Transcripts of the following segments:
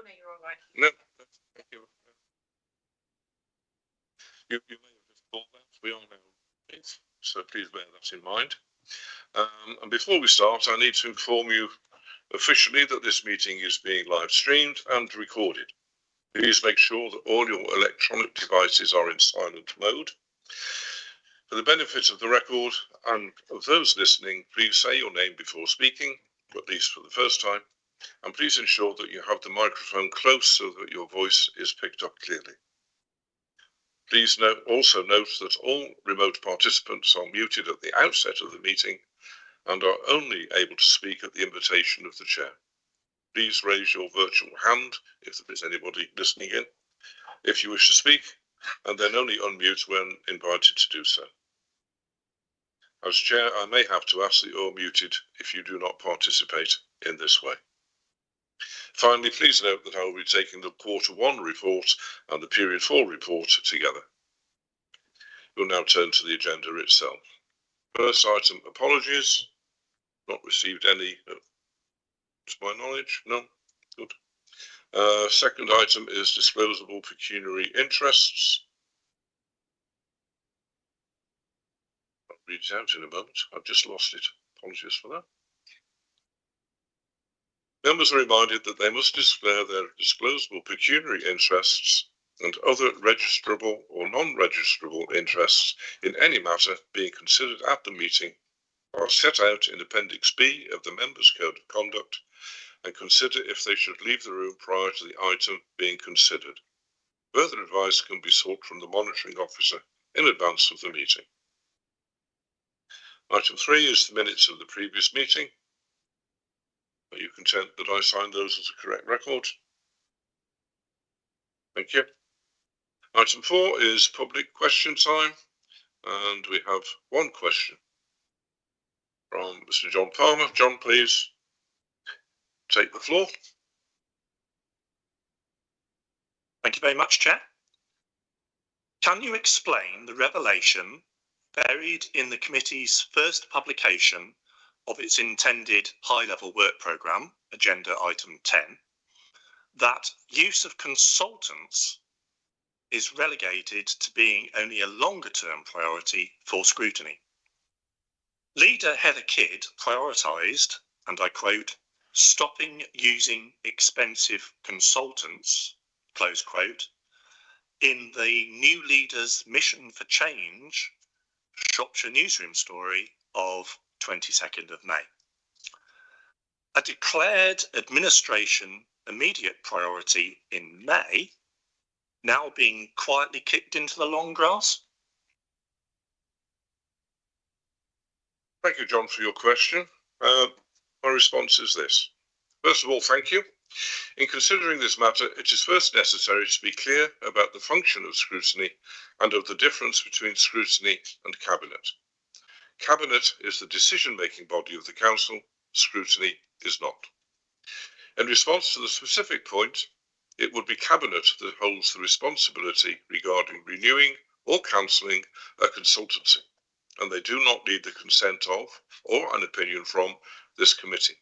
no, you're all right. No, thank you. You may have just thought that. We are now late, so please bear that in mind. And before we start, I need to inform you officially that this meeting is being live streamed and recorded. Please make sure that all your electronic devices are in silent mode. For the benefit of the record and of those listening, please say your name before speaking, at least for the first time, and please ensure that you have the microphone close so that your voice is picked up clearly. Please also note that all remote participants are muted at the outset of the meeting and are only able to speak at the invitation of the chair. Please raise your virtual hand if there is anybody listening in, if you wish to speak, and then only unmute when invited to do so. As chair, I may have to ask that you are muted if you do not participate in this way. Finally, please note that I will be taking the Q1 report and the Period 4 report together. We'll now turn to the agenda itself. First item, apologies. Not received any, to my knowledge. No? Good. Second item is disclosable pecuniary interests. I'll read it out in a moment. I've just lost it. Apologies for that. Members are reminded that they must declare their disclosable pecuniary interests and other registrable or non-registrable interests in any matter being considered at the meeting are set out in Appendix B of the Members' Code of Conduct and consider if they should leave the room prior to the item being considered. Further advice can be sought from the monitoring officer in advance of the meeting. Item 3 is the minutes of the previous meeting. Are you content that I sign those as a correct record? Thank you. Item 4 is public question time, and we have one question from Mr. John Palmer. John, please take the floor. Thank you very much, Chair. Can you explain the revelation buried in the committee's first publication of its intended high-level work programme, Agenda Item 10, that use of consultants is relegated to being only a longer-term priority for scrutiny? Leader Heather Kidd prioritised, and I quote, stopping using expensive consultants, close quote, in the new leader's Mission for Change Shropshire newsroom story of 22nd of May. A declared administration immediate priority in May, now being quietly kicked into the long grass? Thank you, John, for your question. My response is this. First of all, thank you. In considering this matter, it is first necessary to be clear about the function of scrutiny and of the difference between scrutiny and cabinet. Cabinet is the decision-making body of the council, scrutiny is not. In response to the specific point, it would be cabinet that holds the responsibility regarding renewing or cancelling a consultancy, and they do not need the consent of or an opinion from this committee.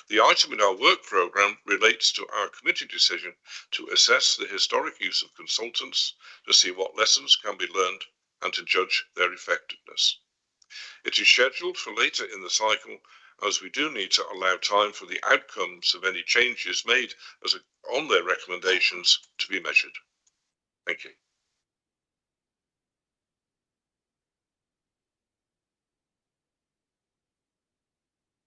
The item in our work programme relates to our committee decision to assess the historic use of consultants, to see what lessons can be learned and to judge their effectiveness. It is scheduled for later in the cycle, as we do need to allow time for the outcomes of any changes made on their recommendations to be measured. Thank you.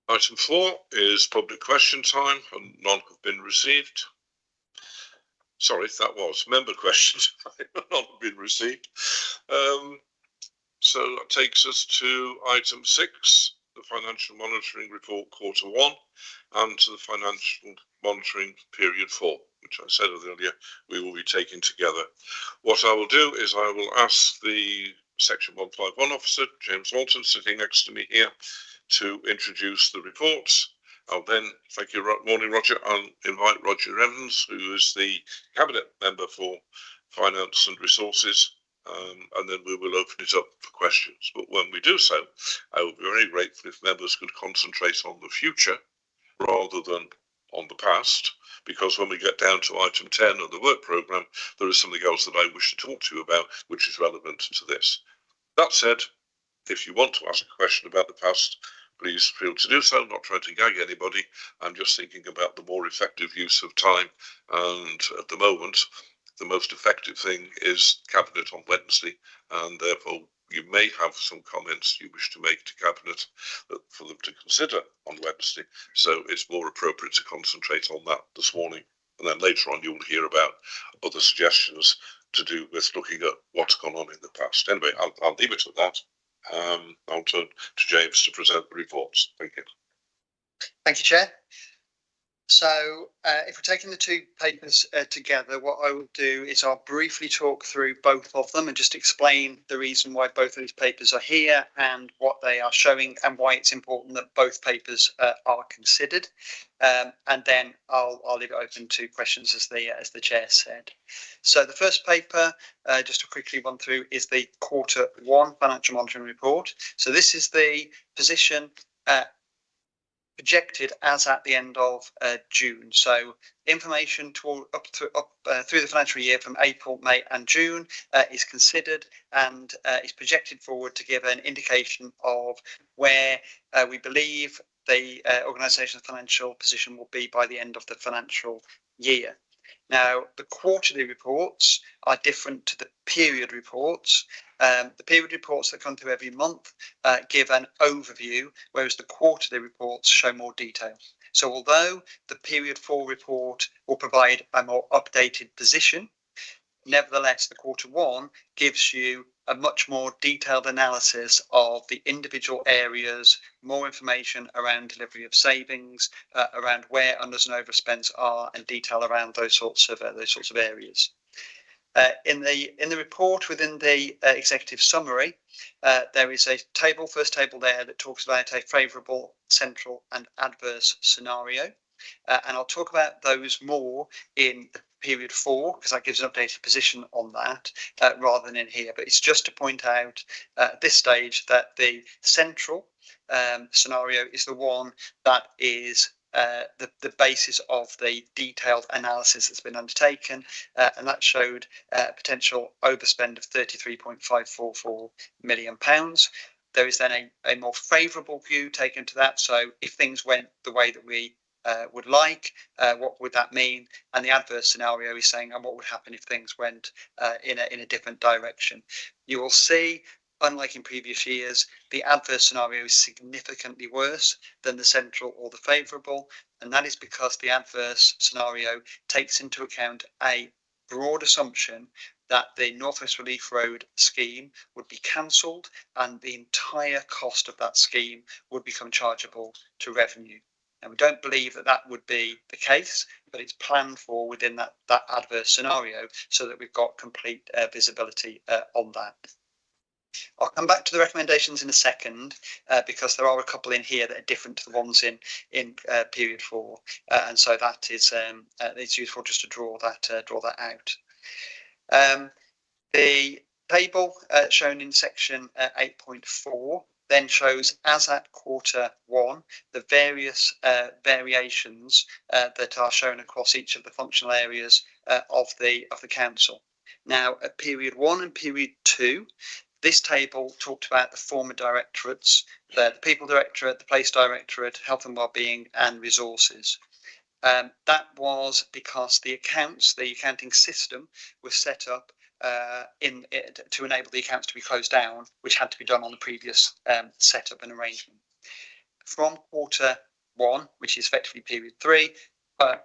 Item 4 is public question time, and none have been received. Sorry, that was member questions. None have been received. So that takes us to item 6, the Financial Monitoring Report Q1, and to the Financial Monitoring Period 4, which I said earlier we will be taking together. What I will do is I will ask the Section 151 officer, James Walton, sitting next to me here, to introduce the reports. I'll then, thank you, morning Roger, I'll invite Roger Evans, who is the Cabinet Member for Finance and Resources, and then we will open it up for questions. But when we do so, I would be very grateful if members could concentrate on the future rather than on the past, because when we get down to item 10 of the work programme, there is something else that I wish to talk to you about, which is relevant to this. That said, if you want to ask a question about the past, please feel to do so. I'm not trying to gag anybody. I'm just thinking about the more effective use of time. And at the moment, the most effective thing is Cabinet on Wednesday. And therefore, you may have some comments you wish to make to Cabinet for them to consider on Wednesday. So it's more appropriate to concentrate on that this morning. And then later on, you'll hear about other suggestions to do with looking at what's gone on in the past. Anyway, I'll leave it at that. I'll turn to James to present the reports. Thank you. Thank you, Chair. So if we're taking the two papers together, what I will do is I'll briefly talk through both of them and just explain the reason why both of these papers are here and what they are showing and why it's important that both papers are considered. And then I'll leave it open to questions as the Chair said. So the first paper, just to quickly run through, is the Q1 Financial Monitoring Report. So this is the position projected as at the end of June. So information through the financial year from April, May and June is considered and is projected forward to give an indication of where we believe the organisation's financial position will be by the end of the financial year. Now, the quarterly reports are different to the period reports. The period reports that come through every month give an overview, whereas the quarterly reports show more detail. So although the period 4 report will provide a more updated position, nevertheless, the Q1 gives you a much more detailed analysis of the individual areas, more information around delivery of savings, around where unders and overspends are, and detail around those sorts of areas. In the report within the executive summary, there is a table, first table there, that talks about a favourable, central and adverse scenario. And I'll talk about those more in period 4, because that gives an updated position on that rather than in here. But it's just to point out at this stage that the central scenario is the one that is the basis of the detailed analysis that's been undertaken, and that showed a potential overspend of £33.544 million. There is then a more favourable view taken to that. So if things went the way that we would like, what would that mean? And the adverse scenario is saying, and what would happen if things went in a different direction? You will see, unlike in previous years, the adverse scenario is significantly worse than the central or the favourable, and that is because the adverse scenario takes into account a broad assumption that the North West Relief Road scheme would be cancelled and the entire cost of that scheme would become chargeable to revenue. And we don't believe that that would be the case, but it's planned for within that adverse scenario so that we've got complete visibility on that. I'll come back to the recommendations in a second because there are a couple in here that are different to the ones in period 4, and so that is it's useful just to draw that out. The table shown in section 8.4 then shows, as at Q1, the various variations that are shown across each of the functional areas of the council. Now, at period 1 and period 2, this table talked about the former directorates, the People Directorate, the Place Directorate, Health and Wellbeing and Resources. That was because the accounting system was set up to enable the accounts to be closed down, which had to be done on the previous setup and arrangement. From Q1, which is effectively period 3,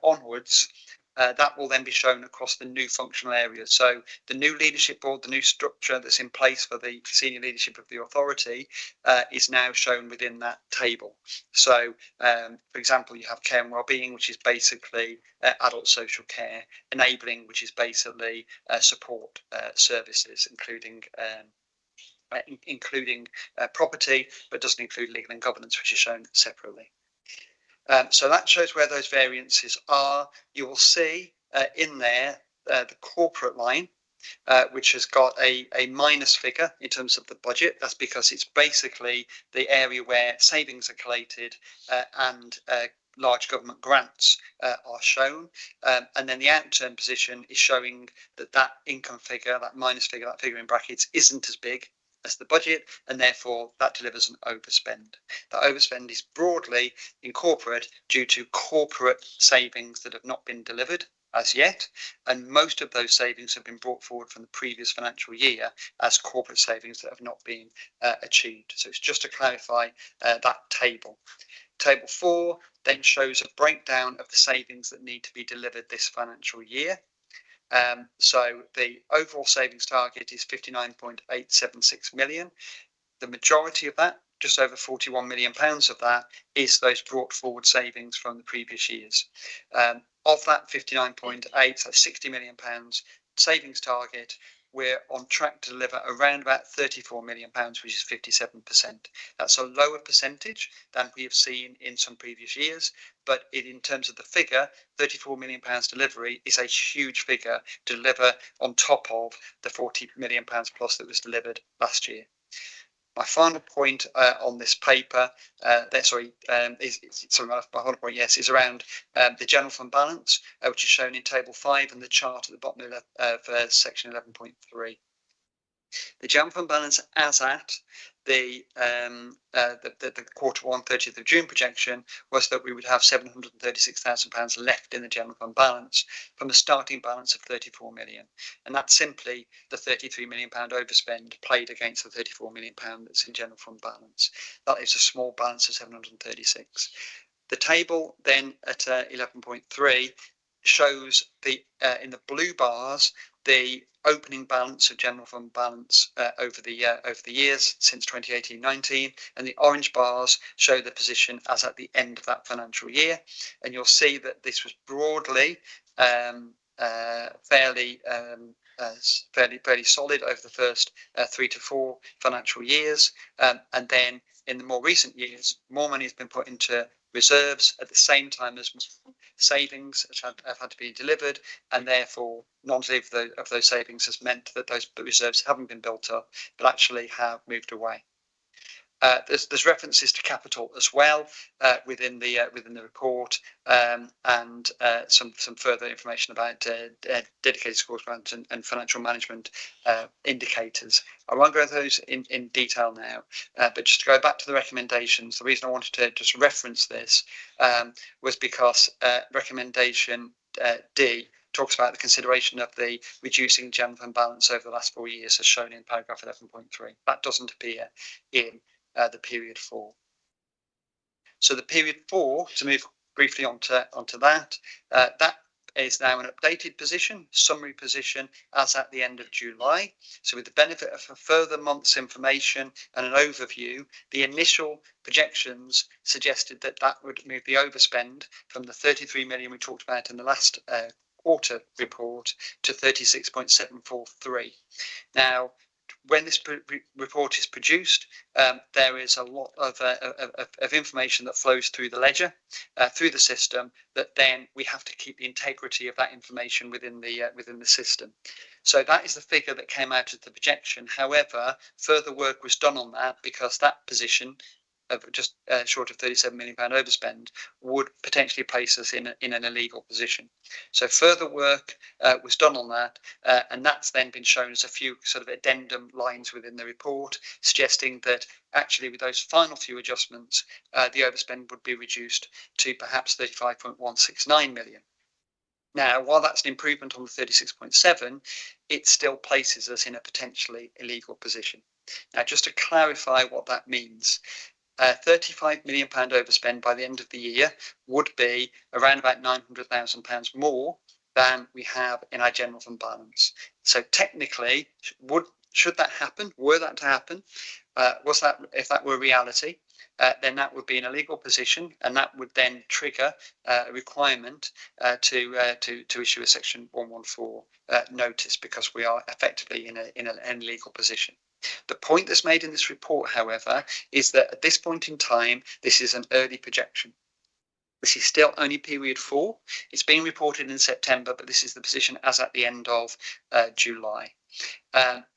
onwards, that will then be shown across the new functional areas. So the new leadership board, the new structure that's in place for the senior leadership of the authority is now shown within that table. So, for example, you have care and wellbeing, which is basically adult social care, enabling, which is basically support services, including property, but doesn't include legal and governance, which is shown separately. So that shows where those variances are. You will see in there the corporate line, which has got a minus figure in terms of the budget. That's because it's basically the area where savings are collated and large government grants are shown. And then the outturn position is showing that that income figure, that minus figure, that figure in brackets, isn't as big as the budget, and therefore that delivers an overspend. That overspend is broadly in corporate due to corporate savings that have not been delivered as yet, and most of those savings have been brought forward from the previous financial year as corporate savings that have not been achieved. So it's just to clarify that table. Table 4 then shows a breakdown of the savings that need to be delivered this financial year. So the overall savings target is 59.876 million. The majority of that, just over 41 million pounds of that, is those brought forward savings from the previous years. Of that 59.8, so 60 million pounds savings target, we're on track to deliver around about 34 million pounds, which is 57%. That's a lower percentage than we have seen in some previous years, but in terms of the figure, 34 million pounds delivery is a huge figure to deliver on top of the 40 million pounds plus that was delivered last year. My final point on this paper, my final point, yes, is around the general fund balance, which is shown in table 5 and the chart at the bottom of section 11.3. The general fund balance as at the quarter 1 30th of June projection was that we would have £736,000 left in the general fund balance from a starting balance of 34 million, and that's simply the 33 million pound overspend played against the 34 million pound that's in general fund balance. That is a small balance of 736. The table then at 11.3 shows the in the blue bars the opening balance of general fund balance over the years since 2018-19, and the orange bars show the position as at the end of that financial year. And you'll see that this was broadly fairly solid over the first 3 to 4 financial years, and then in the more recent years, more money has been put into reserves at the same time as savings have had to be delivered, and therefore none of those savings has meant that those reserves haven't been built up, but actually have moved away. There's references to capital as well within the report, and some further information about dedicated scores grants and financial management indicators. I won't go through those in detail now, but just to go back to the recommendations, the reason I wanted to just reference this was because recommendation D talks about the consideration of the reducing general fund balance over the last 4 years, as shown in paragraph 11.3. That doesn't appear in the period 4. So the period 4, to move briefly onto that, that is now an updated position, summary position, as at the end of July. So with the benefit of a further month's information and an overview, the initial projections suggested that that would move the overspend from the 33 million we talked about in the last quarter report to 36.743. Now, when this report is produced, there is a lot of information that flows through the ledger, through the system, that then we have to keep the integrity of that information within the system. So that is the figure that came out of the projection. However, further work was done on that because that position of just short of £37 million overspend would potentially place us in an illegal position. So further work was done on that, and that's then been shown as a few sort of addendum lines within the report, suggesting that actually with those final few adjustments, the overspend would be reduced to perhaps 35.169 million. Now, while that's an improvement on the 36.7, it still places us in a potentially illegal position. Now, just to clarify what that means, £35 million overspend by the end of the year would be around about £900,000 more than we have in our general fund balance. So technically, should that happen, were that to happen, if that were reality, then that would be an illegal position, and that would then trigger a requirement to issue a Section 114 notice, because we are effectively in an illegal position. The point that's made in this report, however, is that at this point in time, this is an early projection. This is still only period 4. It's being reported in September, but this is the position as at the end of July.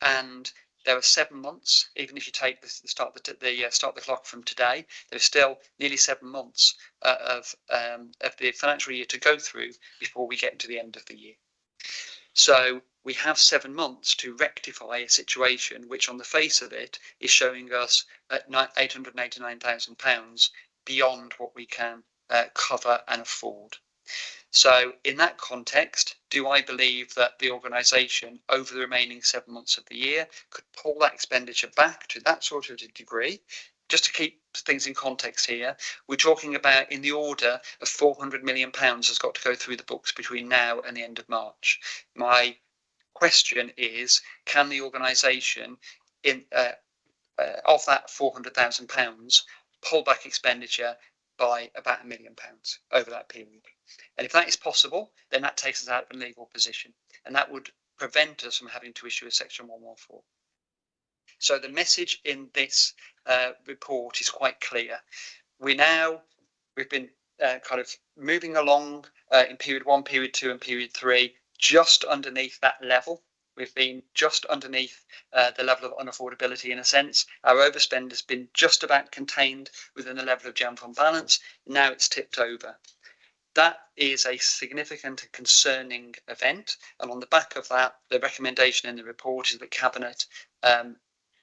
And there are 7 months. Even if you take the start the clock from today, there's still nearly 7 months of the financial year to go through before we get to the end of the year. So we have 7 months to rectify a situation which, on the face of it, is showing us at £889,000 beyond what we can cover and afford. So in that context, do I believe that the organisation over the remaining 7 months of the year could pull that expenditure back to that sort of degree? Just to keep things in context here, we're talking about in the order of £400 million has got to go through the books between now and the end of March. My question is, can the organisation of that £400,000 pull back expenditure by about £1 million over that period? And if that is possible, then that takes us out of a legal position, and that would prevent us from having to issue a Section 114. So the message in this report is quite clear. We've been kind of moving along in period 1, period 2 and period 3, just underneath that level. We've been just underneath the level of unaffordability in a sense. Our overspend has been just about contained within the level of general fund balance. Now it's tipped over. That is a significant and concerning event. And on the back of that, the recommendation in the report is that Cabinet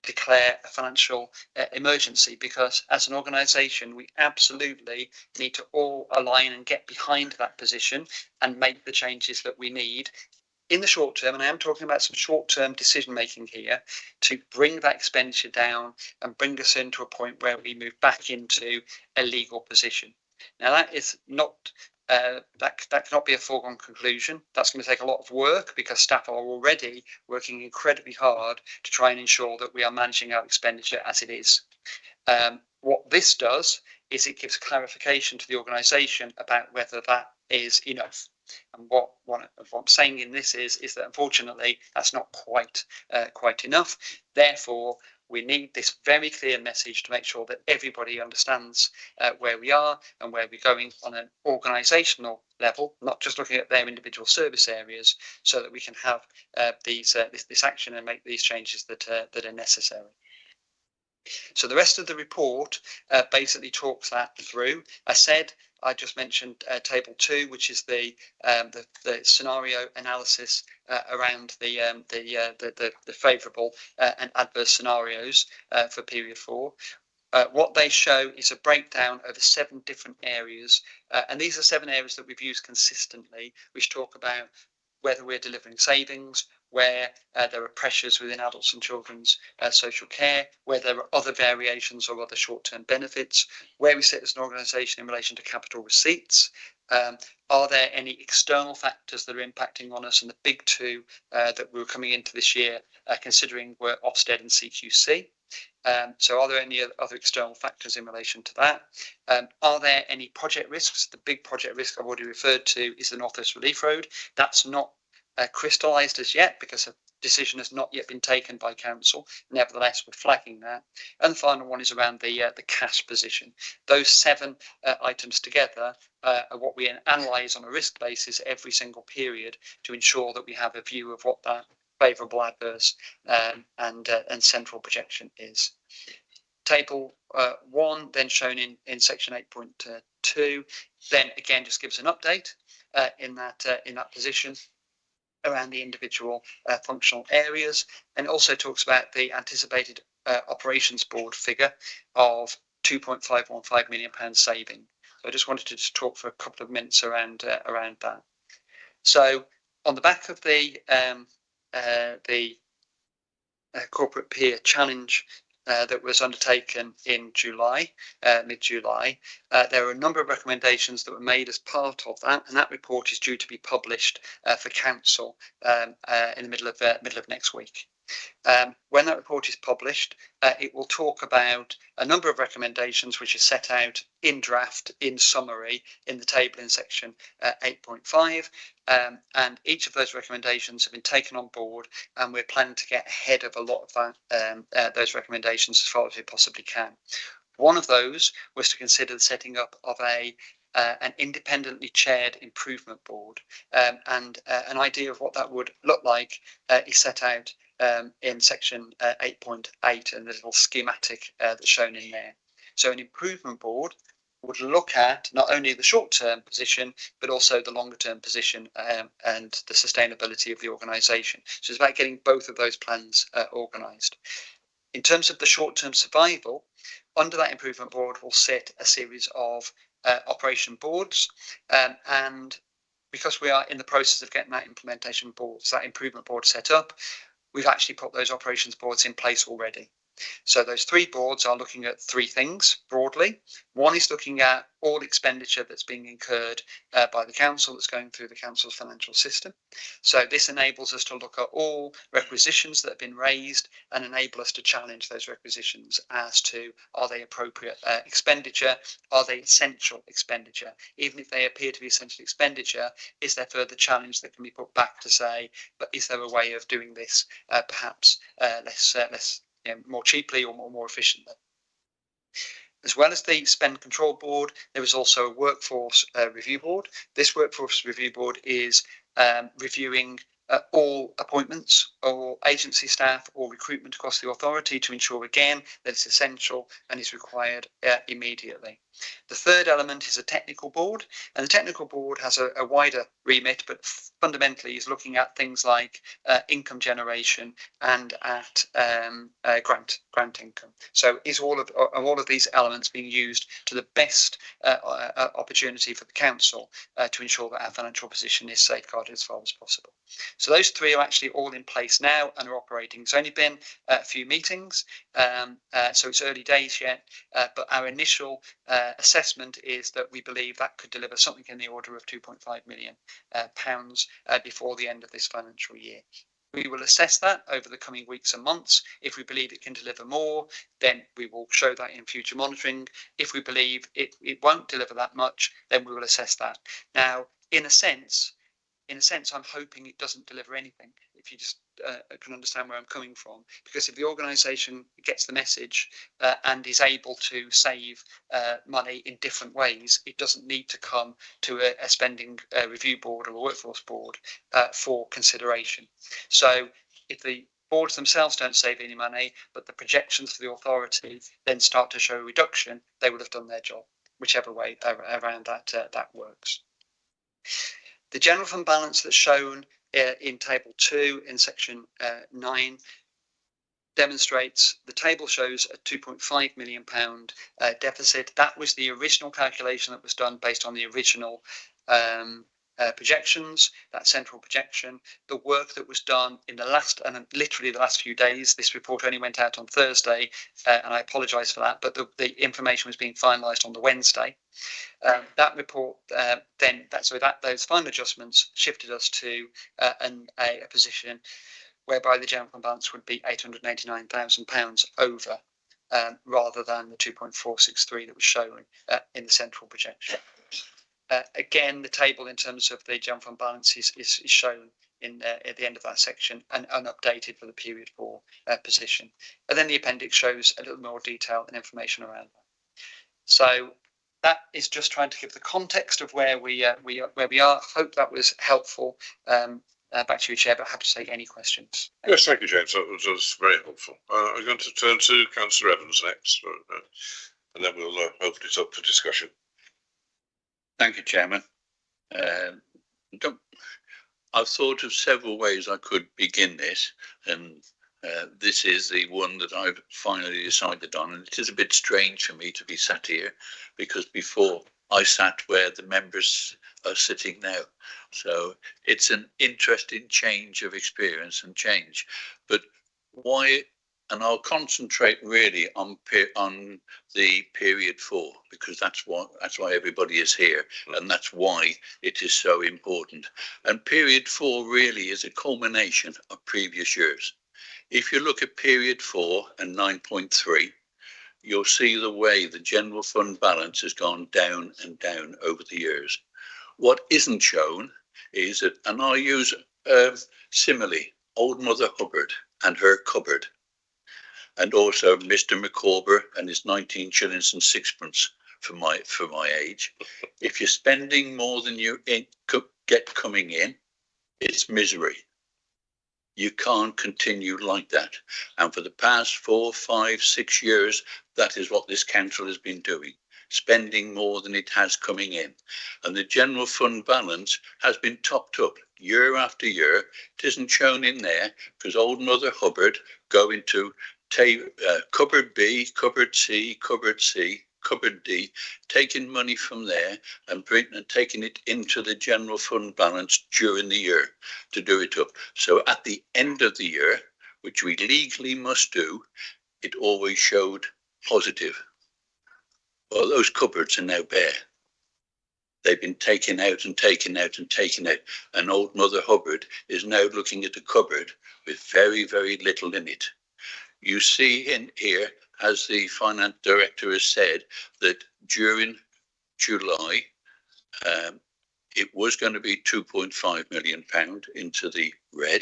declare a financial emergency, because as an organisation, we absolutely need to all align and get behind that position and make the changes that we need in the short term. And I am talking about some short-term decision making here to bring that expenditure down and bring us into a point where we move back into a legal position. Now, that is not that cannot be a foregone conclusion. That's going to take a lot of work, because staff are already working incredibly hard to try and ensure that we are managing our expenditure as it is. What this does is it gives clarification to the organisation about whether that is enough. And what I'm saying in this is that unfortunately that's not quite enough. Therefore, we need this very clear message to make sure that everybody understands where we are and where we're going on an organisational level, not just looking at their individual service areas, so that we can have this action and make these changes that are necessary. So the rest of the report basically talks that through. I just mentioned table 2, which is the scenario analysis around the favourable and adverse scenarios for period 4. What they show is a breakdown over 7 different areas, and these are 7 areas that we've used consistently, which talk about whether we're delivering savings, where there are pressures within adults and children's social care, where there are other variations or other short-term benefits, where we sit as an organisation in relation to capital receipts. Are there any external factors that are impacting on us? And the big 2 that we were coming into this year considering were Ofsted and CQC. So are there any other external factors in relation to that? Are there any project risks? The big project risk I've already referred to is the North West Relief Road. That's not crystallised as yet, because a decision has not yet been taken by council. Nevertheless, we're flagging that. And the final one is around the cash position. Those 7 items together are what we analyse on a risk basis every single period to ensure that we have a view of what that favourable, adverse and central projection is. Table 1, then shown in section 8.2, then again just gives an update in that position around the individual functional areas, and also talks about the anticipated operations board figure of £2.515 million saving. So I just wanted to just talk for a couple of minutes around that. So on the back of the corporate peer challenge that was undertaken in mid-July, there are a number of recommendations that were made as part of that, and that report is due to be published for council in the middle of next week. When that report is published, it will talk about a number of recommendations which are set out in draft, in summary, in the table in section 8.5. And each of those recommendations have been taken on board, and we're planning to get ahead of a lot of that, those recommendations as far as we possibly can. One of those was to consider the setting up of an independently chaired improvement board, and an idea of what that would look like is set out in section 8.8 and the little schematic that's shown in there. So an improvement board would look at not only the short-term position, but also the longer-term position and the sustainability of the organisation. So it's about getting both of those plans organised. In terms of the short-term survival, under that improvement board will sit a series of operation boards, and because we are in the process of getting that implementation board, that improvement board set up, we've actually put those operations boards in place already. So those three boards are looking at three things broadly. One is looking at all expenditure that's being incurred by the council that's going through the council's financial system. So this enables us to look at all requisitions that have been raised and enable us to challenge those requisitions as to, are they appropriate expenditure? Are they essential expenditure? Even if they appear to be essential expenditure, is there further challenge that can be put back to say, but is there a way of doing this perhaps less more cheaply or more efficiently? As well as the spend control board, there is also a workforce review board. This workforce review board is reviewing all appointments or agency staff or recruitment across the authority to ensure again that it's essential and is required immediately. The third element is a technical board, and the technical board has a wider remit, but fundamentally is looking at things like income generation and at grant income. So is all of these elements being used to the best opportunity for the council to ensure that our financial position is safeguarded as far as possible. So those three are actually all in place now and are operating. It's only been a few meetings, so it's early days yet, but our initial assessment is that we believe that could deliver something in the order of £2.5 million before the end of this financial year. We will assess that over the coming weeks and months. If we believe it can deliver more, then we will show that in future monitoring. If we believe it won't deliver that much, then we will assess that. Now, in a sense, I'm hoping it doesn't deliver anything, if you just can understand where I'm coming from. Because if the organisation gets the message and is able to save money in different ways, it doesn't need to come to a spending review board or a workforce board for consideration. So if the boards themselves don't save any money, but the projections for the authority then start to show a reduction, they will have done their job, whichever way around that works. The general fund balance that's shown in table 2 in section 9 demonstrates, the table shows a £2.5 million deficit. That was the original calculation that was done based on the original projections, that central projection. The work that was done in the last, and literally the last few days, this report only went out on Thursday, and I apologise for that, but the information was being finalised on the Wednesday. That report those final adjustments shifted us to a position whereby the general fund balance would be £889,000 over, rather than the 2.463 that was shown in the central projection. Again, the table in terms of the general fund balance is shown at the end of that section and unupdated for the period 4 position. And then the appendix shows a little more detail and information around that. So that is just trying to give the context of where we are. Hope that was helpful. Back to you, Chair, but happy to take any questions. Yes, thank you, James. That was very helpful. I'm going to turn to Councillor Evans next, and then we'll open it up for discussion. Thank you, Chairman. I've thought of several ways I could begin this, and this is the one that I've finally decided on. And it is a bit strange for me to be sat here, because before I sat where the members are sitting now. So it's an interesting change of experience and change. But why? And I'll concentrate really on the period 4, because that's why everybody is here, and that's why it is so important. And period 4 really is a culmination of previous years. If you look at period 4 and 9.3, you'll see the way the general fund balance has gone down and down over the years. What isn't shown is that, and I'll use simile, Old Mother Hubbard and her cupboard, and also Mr. Micawber and his 19 shillings and sixpence for my age. If you're spending more than you get coming in, it's misery. You can't continue like that. And for the past 4, 5, 6 years, that is what this council has been doing, spending more than it has coming in. And the general fund balance has been topped up year after year. It isn't shown in there because old Mother Hubbard go into cupboard B, cupboard C, cupboard C, cupboard D, taking money from there and taking it into the general fund balance during the year to do it up. So at the end of the year, which we legally must do, it always showed positive. Well, those cupboards are now bare. They've been taken out and taken out and taken out. And old Mother Hubbard is now looking at a cupboard with very, very little in it. You see in here, as the finance director has said, that during July, it was going to be £2.5 million into the red.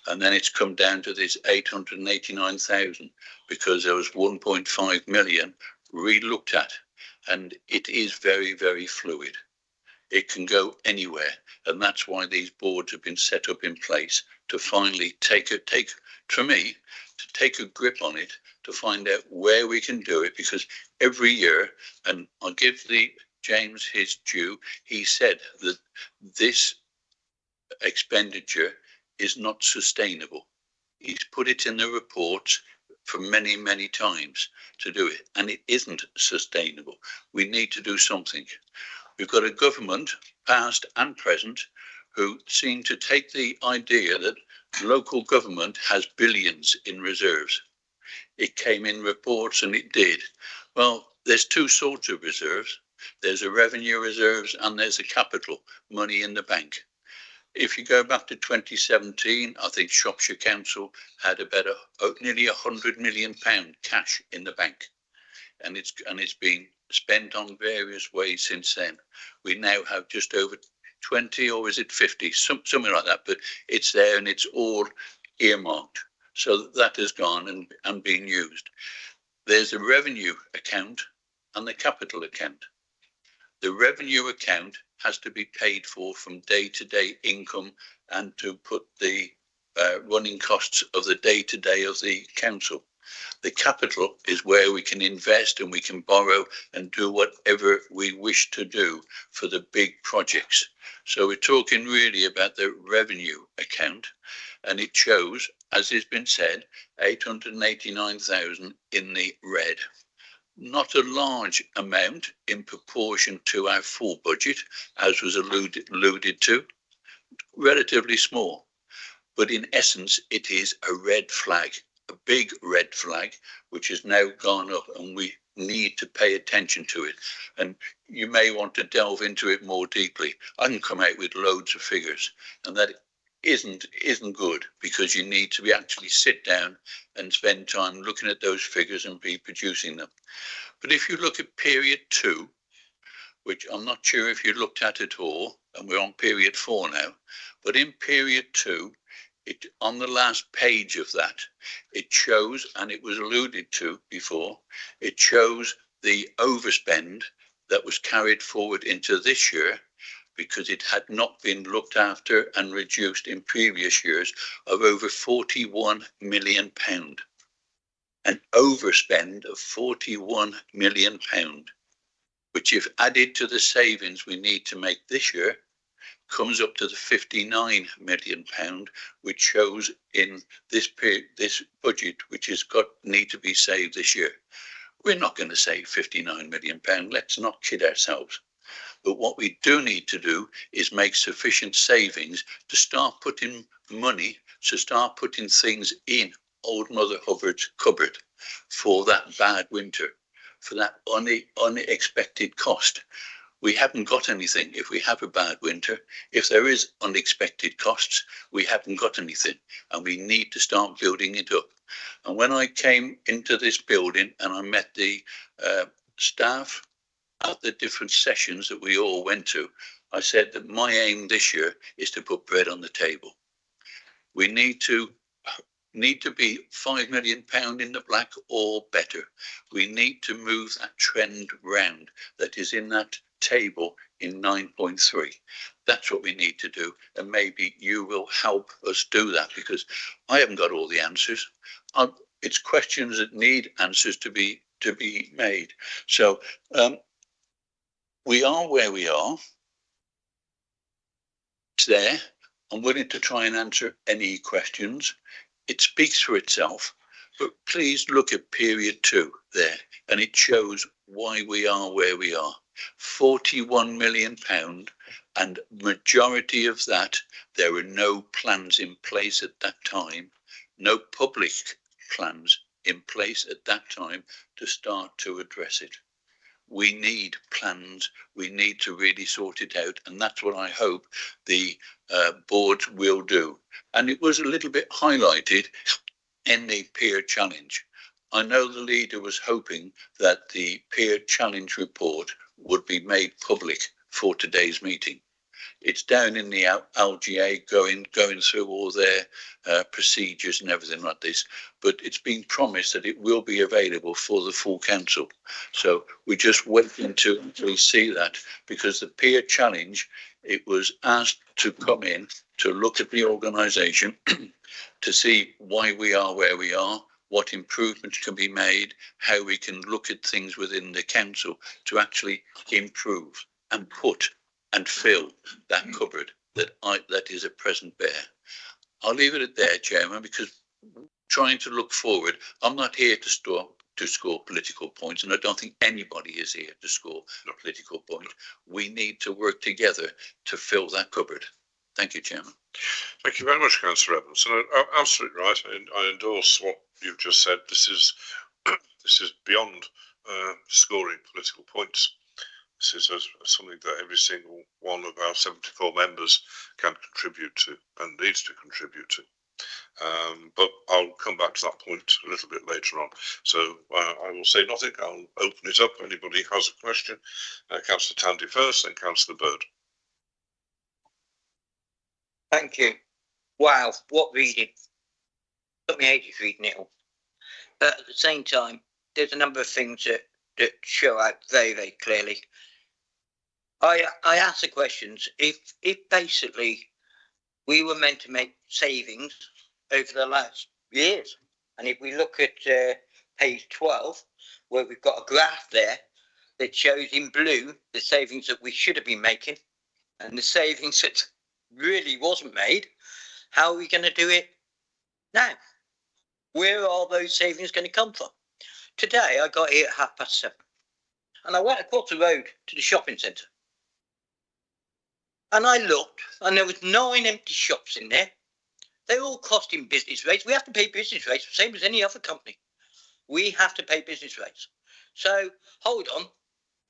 And then it's come down to this 889,000 because there was 1.5 million re-looked at. And it is very, very fluid. It can go anywhere. And that's why these boards have been set up in place to finally take a grip on it, to find out where we can do it, because every year, and I'll give James his due, he said that this expenditure is not sustainable. He's put it in the reports for many, many times to do it, and it isn't sustainable. We need to do something. We've got a government, past and present, who seem to take the idea that local government has billions in reserves. It came in reports and it did. Well, there's two sorts of reserves. There's a revenue reserves and there's a capital, money in the bank. If you go back to 2017, I think Shropshire Council had about nearly £100 million cash in the bank. And it's been spent on various ways since then. We now have just over 20, or is it 50, something like that, but it's there and it's all earmarked. So that has gone and been used. There's a revenue account and the capital account. The revenue account has to be paid for from day-to-day income and to put the running costs of the day-to-day of the council. The capital is where we can invest and we can borrow and do whatever we wish to do for the big projects. So we're talking really about the revenue account, and it shows, as has been said, 889,000 in the red. Not a large amount in proportion to our full budget, as was alluded to, relatively small. But in essence, it is a red flag, a big red flag, which has now gone up, and we need to pay attention to it. And you may want to delve into it more deeply. I can come out with loads of figures, and that isn't good, because you need to actually sit down and spend time looking at those figures and be producing them. But if you look at period 2, which I'm not sure if you looked at it all, and we're on period 4 now, but in period 2, on the last page of that, it shows, and it was alluded to before, it shows the overspend that was carried forward into this year, because it had not been looked after and reduced in previous years, of over £41 million. An overspend of £41 million, which, if added to the savings we need to make this year, comes up to the £59 million, which shows in this budget, which has need to be saved this year. We're not going to save £59 million. Let's not kid ourselves. But what we do need to do is make sufficient savings to start putting money, to start putting things in old Mother Hubbard's cupboard for that bad winter, for that unexpected cost. We haven't got anything if we have a bad winter. If there is unexpected costs, we haven't got anything, and we need to start building it up. And when I came into this building and I met the staff at the different sessions that we all went to, I said that my aim this year is to put bread on the table. We need to be £5 million in the black or better. We need to move that trend round that is in that table in 9.3. That's what we need to do. And maybe you will help us do that, because I haven't got all the answers. It's questions that need answers to be made. So we are where we are. It's there. I'm willing to try and answer any questions. It speaks for itself. But please look at period 2 there, and it shows why we are where we are. £41 million, and majority of that, there were no plans in place at that time, no public plans in place at that time to start to address it. We need plans. We need to really sort it out, and that's what I hope the board will do. And it was a little bit highlighted in the peer challenge. I know the leader was hoping that the peer challenge report would be made public for today's meeting. It's down in the LGA going through all their procedures and everything like this, but it's been promised that it will be available for the full council. So we're just waiting to actually see that, because the peer challenge, it was asked to come in to look at the organisation, to see why we are where we are, what improvements can be made, how we can look at things within the council to actually improve and put and fill that cupboard that is at present bare. I'll leave it at there, Chairman, because trying to look forward, I'm not here to score political points, and I don't think anybody is here to score political points. We need to work together to fill that cupboard. Thank you, Chairman. Thank you very much, Councillor Evans. And absolutely right. I endorse what you've just said. This is beyond scoring political points. This is something that every single one of our 74 members can contribute to and needs to contribute to. But I'll come back to that point a little bit later on. So I will say nothing. I'll open it up. Anybody has a question? Councillor Tandy first, then Councillor Bird. Thank you. Wow, what reading. Took me ages reading it all. But at the same time, there's a number of things that show out very, very clearly. I ask the questions. If basically we were meant to make savings over the last years, and if we look at page 12, where we've got a graph there that shows in blue the savings that we should have been making and the savings that really wasn't made, how are we going to do it now? Where are those savings going to come from? Today I got here at 7:30 and I went across the road to the shopping centre, and I looked and there was 9 empty shops in there. They're all costing business rates. We have to pay business rates, the same as any other company. We have to pay business rates. So hold on,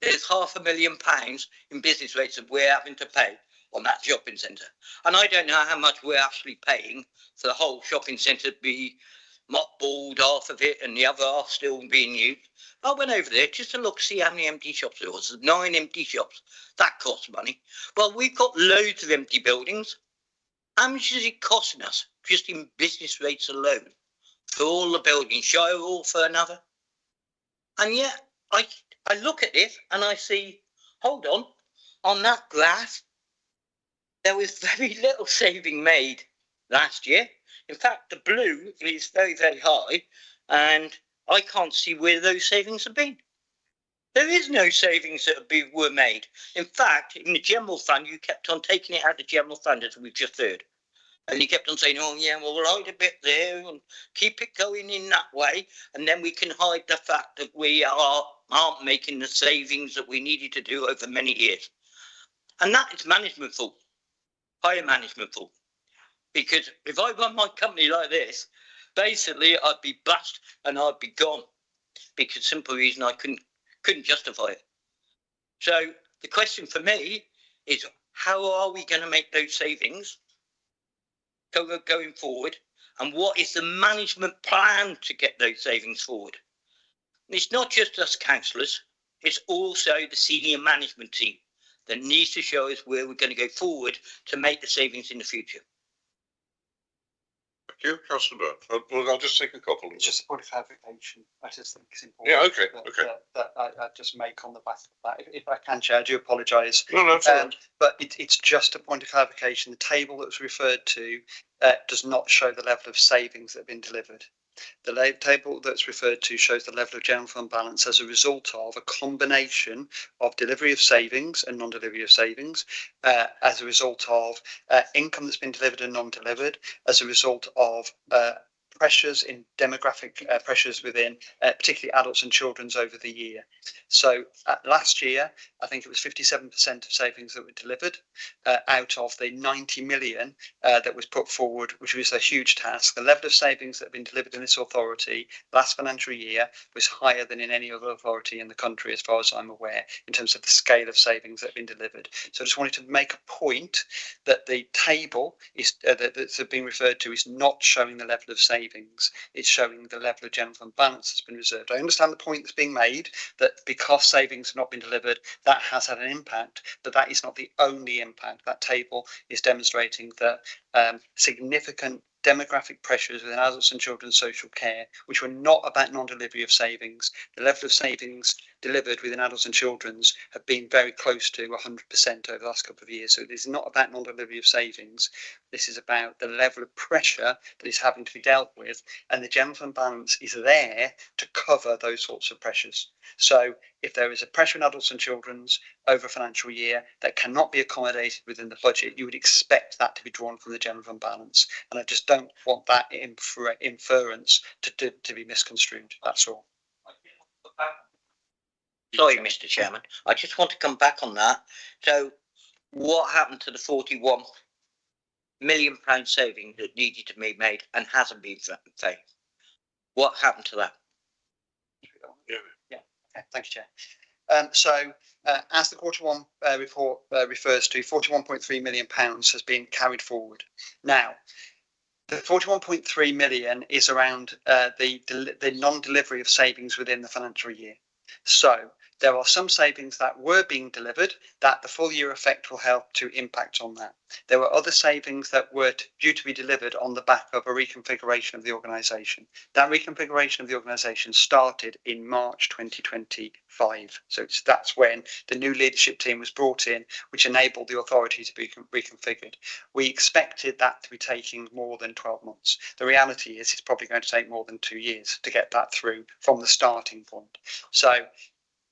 there's £500,000 in business rates that we're having to pay on that shopping centre. And I don't know how much we're actually paying for the whole shopping centre to be mothballed, half of it, and the other half still being used. I went over there just to look, see how many empty shops there was. There's 9 empty shops. That costs money. Well, we've got loads of empty buildings. How much is it costing us just in business rates alone for all the buildings? Shire all for another? And yet I look at this and I see, hold on that graph, there was very little saving made last year. In fact, the blue is very, very high, and I can't see where those savings have been. There is no savings that were made. In fact, in the general fund, you kept on taking it out of the general fund, as we've just heard. And you kept on saying, oh, yeah, well, we'll hide a bit there and keep it going in that way. And then we can hide the fact that we aren't making the savings that we needed to do over many years. And that is management fault, higher management fault. Because if I run my company like this, basically I'd be bust and I'd be gone. Because simple reason I couldn't justify it. So the question for me is, how are we going to make those savings going forward? And what is the management plan to get those savings forward? And it's not just us councillors, it's also the senior management team that needs to show us where we're going to go forward to make the savings in the future. you, Councillor Byrne. I'll just take a couple. It's just a point of clarification. I just think it's important. Yeah, okay, That I just make on the back of that. If I can, Chair, I do apologise. No, that's all right. But it's just a point of clarification. The table that was referred to does not show the level of savings that have been delivered. The table that's referred to shows the level of general fund balance as a result of a combination of delivery of savings and non-delivery of savings, as a result of income that's been delivered and non-delivered, as a result of pressures in demographic pressures within particularly adults and children's over the year. So last year, I think it was 57% of savings that were delivered out of the 90 million that was put forward, which was a huge task. The level of savings that have been delivered in this authority last financial year was higher than in any other authority in the country, as far as I'm aware, in terms of the scale of savings that have been delivered. So I just wanted to make a point that the table is that's been referred to is not showing the level of savings. It's showing the level of general fund balance that's been reserved. I understand the point that's being made that because savings have not been delivered, that has had an impact, but that is not the only impact. That table is demonstrating that significant demographic pressures within adults and children's social care, which were not about non-delivery of savings. The level of savings delivered within adults and children's have been very close to 100% over the last couple of years. So it is not about non-delivery of savings. This is about the level of pressure that is having to be dealt with, and the general fund balance is there to cover those sorts of pressures. So if there is a pressure in adults and children's over a financial year that cannot be accommodated within the budget, you would expect that to be drawn from the general fund balance. And I just don't want that inference to be misconstrued. That's all. Sorry, Mr. Chairman. I just want to come back on that. So what happened to the £41 million saving that needed to be made and hasn't been paid? What happened to that? Yeah. Okay. Thank you, Chair. As the Q1 report refers to, £41.3 million has been carried forward. Now, the 41.3 million is around the non-delivery of savings within the financial year. So there are some savings that were being delivered that the full year effect will help to impact on that. There were other savings that were due to be delivered on the back of a reconfiguration of the organisation. That reconfiguration of the organisation started in March 2025. So that's when the new leadership team was brought in, which enabled the authority to be reconfigured. We expected that to be taking more than 12 months. The reality is it's probably going to take more than 2 years to get that through from the starting point. So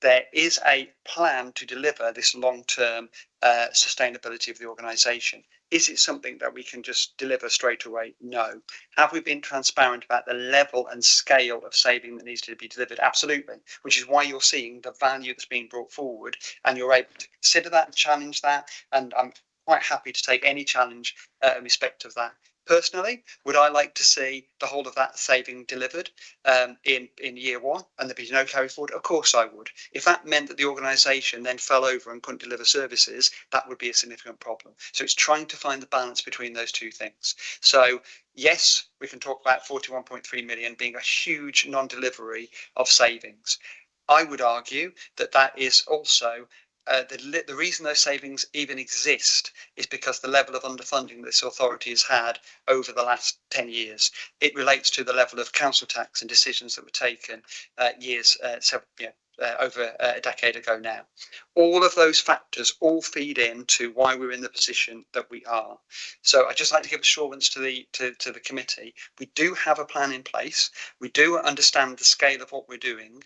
there is a plan to deliver this long-term sustainability of the organisation. Is it something that we can just deliver straight away? No. Have we been transparent about the level and scale of saving that needs to be delivered? Absolutely, which is why you're seeing the value that's being brought forward, and you're able to consider that and challenge that, and I'm quite happy to take any challenge in respect of that. Personally, would I like to see the whole of that saving delivered in year one and there be no carry forward? Of course I would. If that meant that the organisation then fell over and couldn't deliver services, that would be a significant problem. So it's trying to find the balance between those two things. So yes, we can talk about 41.3 million being a huge non-delivery of savings. I would argue that that is also the reason those savings even exist is because the level of underfunding this authority has had over the last 10 years. It relates to the level of council tax and decisions that were taken over a decade ago now. All of those factors all feed into why we're in the position that we are. So I'd just like to give assurance to the committee. We do have a plan in place. We do understand the scale of what we're doing.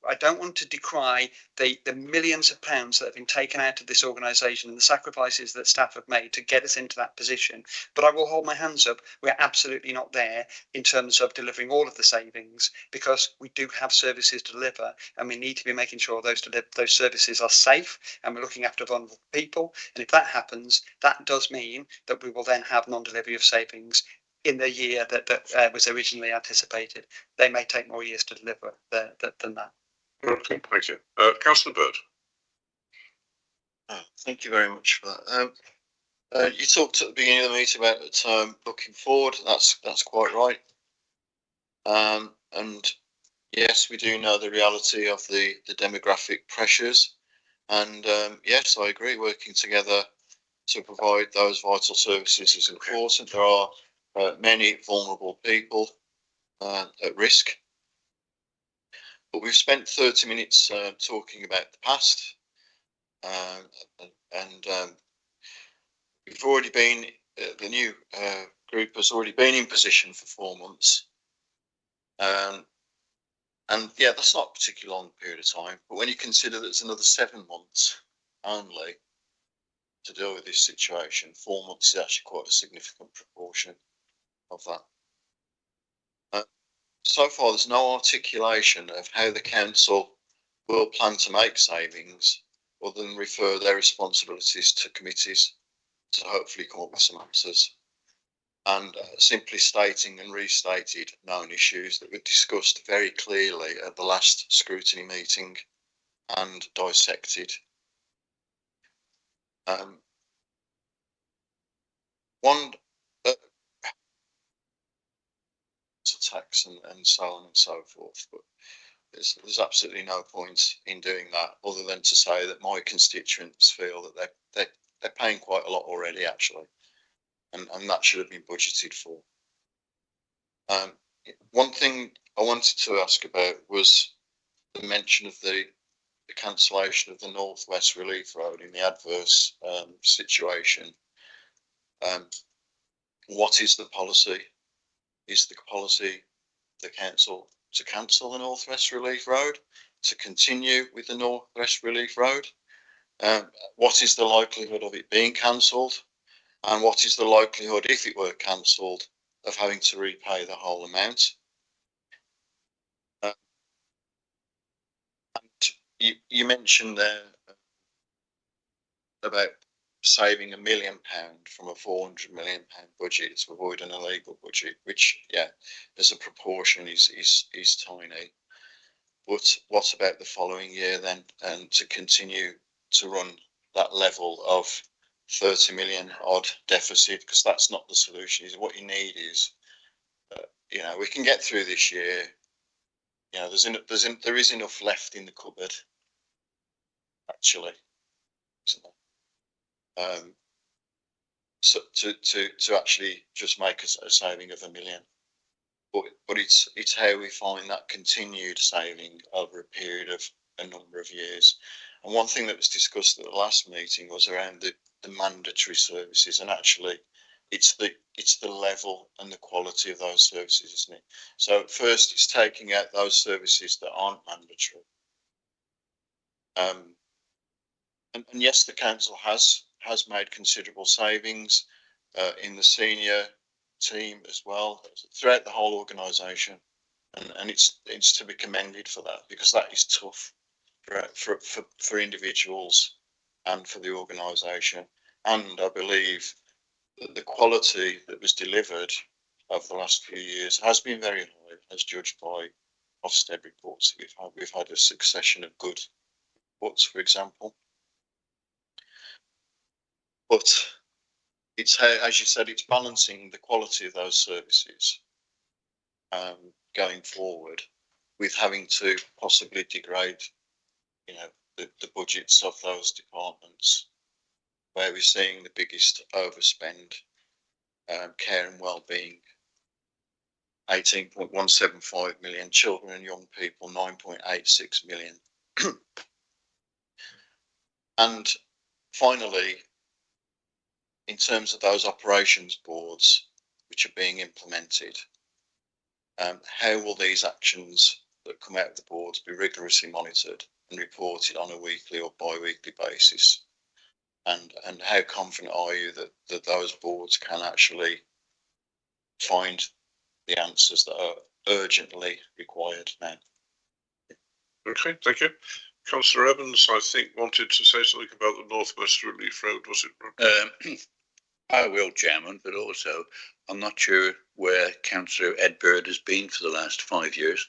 I don't want to decry the millions of pounds that have been taken out of this organisation and the sacrifices that staff have made to get us into that position. But I will hold my hands up. We're absolutely not there in terms of delivering all of the savings, because we do have services to deliver, and we need to be making sure those services are safe and we're looking after vulnerable people. And if that happens, that does mean that we will then have non-delivery of savings in the year that was originally anticipated. They may take more years to deliver than that. Okay, thank you. Councillor Bird. Thank you very much for that. You talked at the beginning of the meeting about the term looking forward. That's quite right. And yes, we do know the reality of the demographic pressures. And yes, I agree. Working together to provide those vital services is important. There are many vulnerable people at risk. But we've spent 30 minutes talking about the past, and we've already been, the new group has already been in position for 4 months. And yeah, that's not a particularly long period of time, but when you consider that it's another 7 months only to deal with this situation, 4 months is actually quite a significant proportion of that. So far, there's no articulation of how the council will plan to make savings, other than refer their responsibilities to committees to hopefully come up with some answers. And simply stating and restated known issues that were discussed very clearly at the last scrutiny meeting and dissected. One tax and so on and so forth, but there's absolutely no point in doing that other than to say that my constituents feel that they're paying quite a lot already, actually, and that should have been budgeted for. One thing I wanted to ask about was the mention of the cancellation of the North West Relief Road in the adverse situation. What is the policy? Is the policy the council to cancel the North West Relief Road, to continue with the North West Relief Road? What is the likelihood of it being cancelled? And what is the likelihood, if it were cancelled, of having to repay the whole amount? And you mentioned there about saving £1 million from a £400 million budget to avoid an illegal budget, which, yeah, as a proportion is tiny. But what about the following year then, and to continue to run that level of 30 million odd deficit? Because that's not the solution. What you need is, you know, we can get through this year. You know, there is enough left in the cupboard, actually, isn't there? So to actually just make a saving of £1 million, but it's how we find that continued saving over a period of a number of years. And one thing that was discussed at the last meeting was around the mandatory services, and actually it's the level and the quality of those services, isn't it? So at first it's taking out those services that aren't mandatory. And yes, the council has made considerable savings in the senior team as well, throughout the whole organisation, and it's to be commended for that, because that is tough for individuals and for the organisation. And I believe that the quality that was delivered over the last few years has been very high, as judged by Ofsted reports. We've had a succession of good reports, for example. But it's how, as you said, it's balancing the quality of those services going forward with having to possibly degrade, you know, the budgets of those departments where we're seeing the biggest overspend. Care and wellbeing, 18.175 million, children and young people, 9.86 million. And finally, in terms of those operations boards which are being implemented, how will these actions that come out of the boards be rigorously monitored and reported on a weekly or bi-weekly basis? And how confident are you that those boards can actually find the answers that are urgently required now? Okay, thank you. Councillor Evans, I think, wanted to say something about the North West Relief Road, was it? I will, Chairman, but also I'm not sure where Councillor Ed Bird has been for the last 5 years.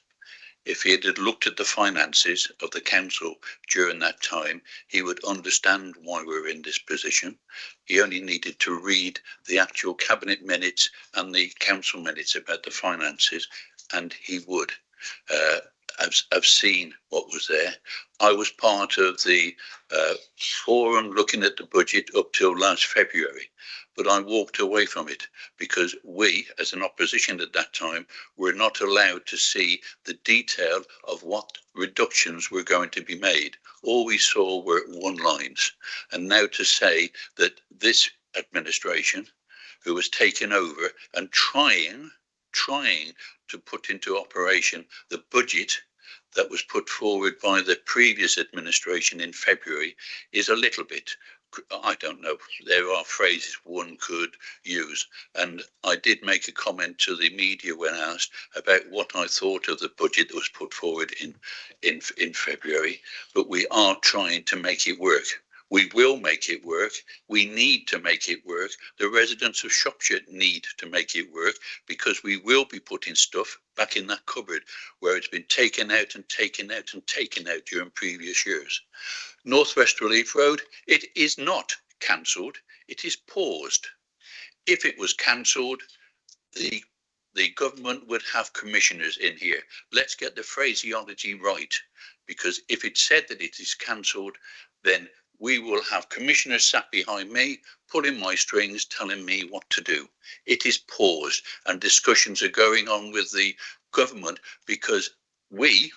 If he had looked at the finances of the council during that time, he would understand why we're in this position. He only needed to read the actual cabinet minutes and the council minutes about the finances, and he would have seen what was there. I was part of the forum looking at the budget up till last February. but I walked away from it because we, as an opposition at that time, were not allowed to see the detail of what reductions were going to be made. All we saw were one lines. And now to say that this administration, who was taken over and trying to put into operation the budget that was put forward by the previous administration in February, is a little bit, I don't know, there are phrases one could use. And I did make a comment to the media when asked about what I thought of the budget that was put forward in February, but we are trying to make it work. We will make it work. We need to make it work. The residents of Shropshire need to make it work, because we will be putting stuff back in that cupboard where it's been taken out and taken out and taken out during previous years. Northwest Relief Road, it is not cancelled. It is paused. If it was cancelled, the government would have commissioners in here. Let's get the phraseology right, because if it said that it is cancelled, then we will have commissioners sat behind me, pulling my strings, telling me what to do. It is paused, and discussions are going on with the government, because we,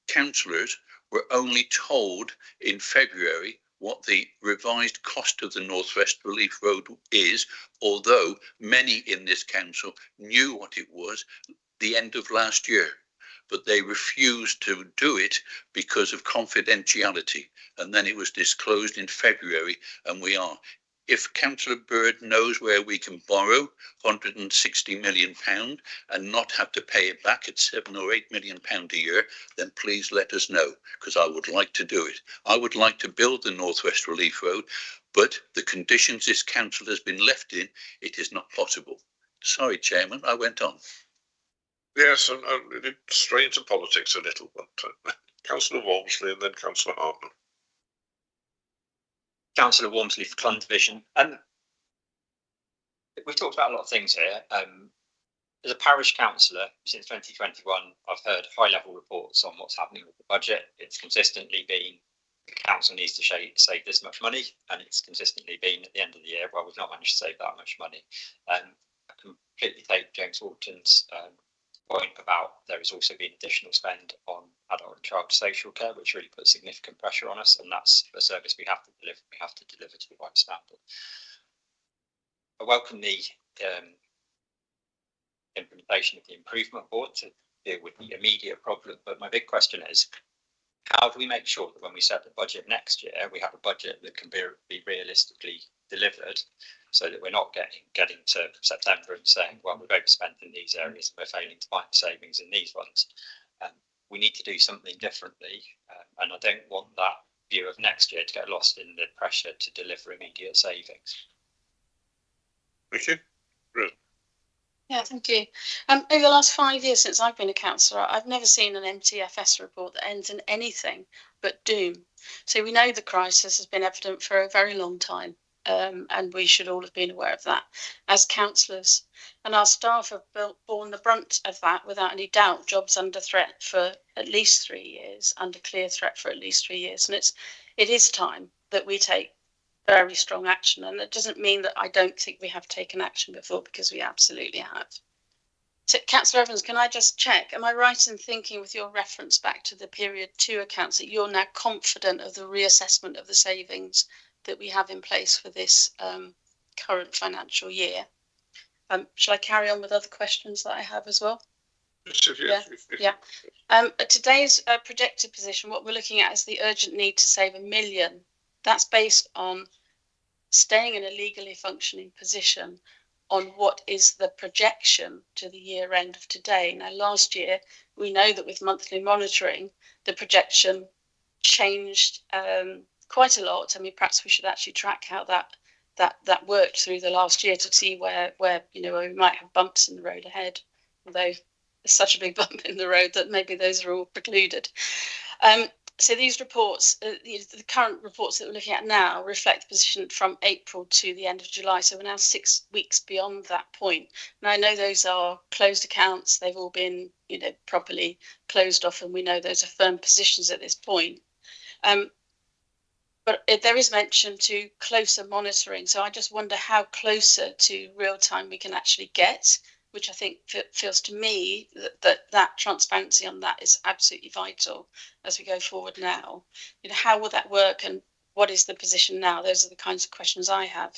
councillors, were only told in February what the revised cost of the Northwest Relief Road is, although many in this council knew what it was the end of last year. But they refused to do it because of confidentiality. And then it was disclosed in February, and we are. If Councillor Bird knows where we can borrow £160 million and not have to pay it back at £7 or £8 million a year, then please let us know, because I would like to do it. I would like to build the Northwest Relief Road, but the conditions this council has been left in, it is not possible. Sorry, Chairman, I went on. Yes, and it stray into politics a little, but Councillor Walmsley and then Councillor Hartman. Councillor Walmsley for Clun Division. We've talked about a lot of things here. As a parish councillor since 2021, I've heard high-level reports on what's happening with the budget. It's consistently been the council needs to save this much money, and it's consistently been at the end of the year, well, we've not managed to save that much money. I completely take James Walton's point about there has also been additional spend on adult and child social care, which really puts significant pressure on us, and that's a service we have to deliver. We have to deliver to the right standard. I welcome the implementation of the improvement board to deal with the immediate problem, but my big question is, how do we make sure that when we set the budget next year, we have a budget that can be realistically delivered, so that we're not getting to September and saying, well, we've overspent in these areas and we're failing to find savings in these ones. We need to do something differently, and I don't want that view of next year to get lost in the pressure to deliver immediate savings. Thank you. Ruth. Yeah, thank you. Over the last 5 years since I've been a councillor, I've never seen an MTFS report that ends in anything but doom. So we know the crisis has been evident for a very long time, and we should all have been aware of that as councillors. And our staff have borne the brunt of that without any doubt. Jobs under threat for at least 3 years, under clear threat for at least 3 years. And it is time that we take very strong action, and it doesn't mean that I don't think we have taken action before, because we absolutely have. So, Councillor Evans, can I just check, am I right in thinking, with your reference back to the period 2 accounts, that you're now confident of the reassessment of the savings that we have in place for this current financial year? Shall I carry on with other questions that I have as well? Yeah. Today's projected position, what we're looking at is the urgent need to save £1 million. That's based on staying in a legally functioning position on what is the projection to the year end of today. Now, last year, we know that with monthly monitoring, the projection changed quite a lot. I mean, perhaps we should actually track how that worked through the last year to see where we might have bumps in the road ahead, although there's such a big bump in the road that maybe those are all precluded. So these reports, the current reports that we're looking at now, reflect the position from April to the end of July. So we're now 6 weeks beyond that point. Now, I know those are closed accounts. They've all been, properly closed off, and we know those are firm positions at this point. But but there is mention to closer monitoring. So I just wonder how closer to real time we can actually get, which I think feels to me that transparency on that is absolutely vital as we go forward now. You know, how will that work and what is the position now? Those are the kinds of questions I have.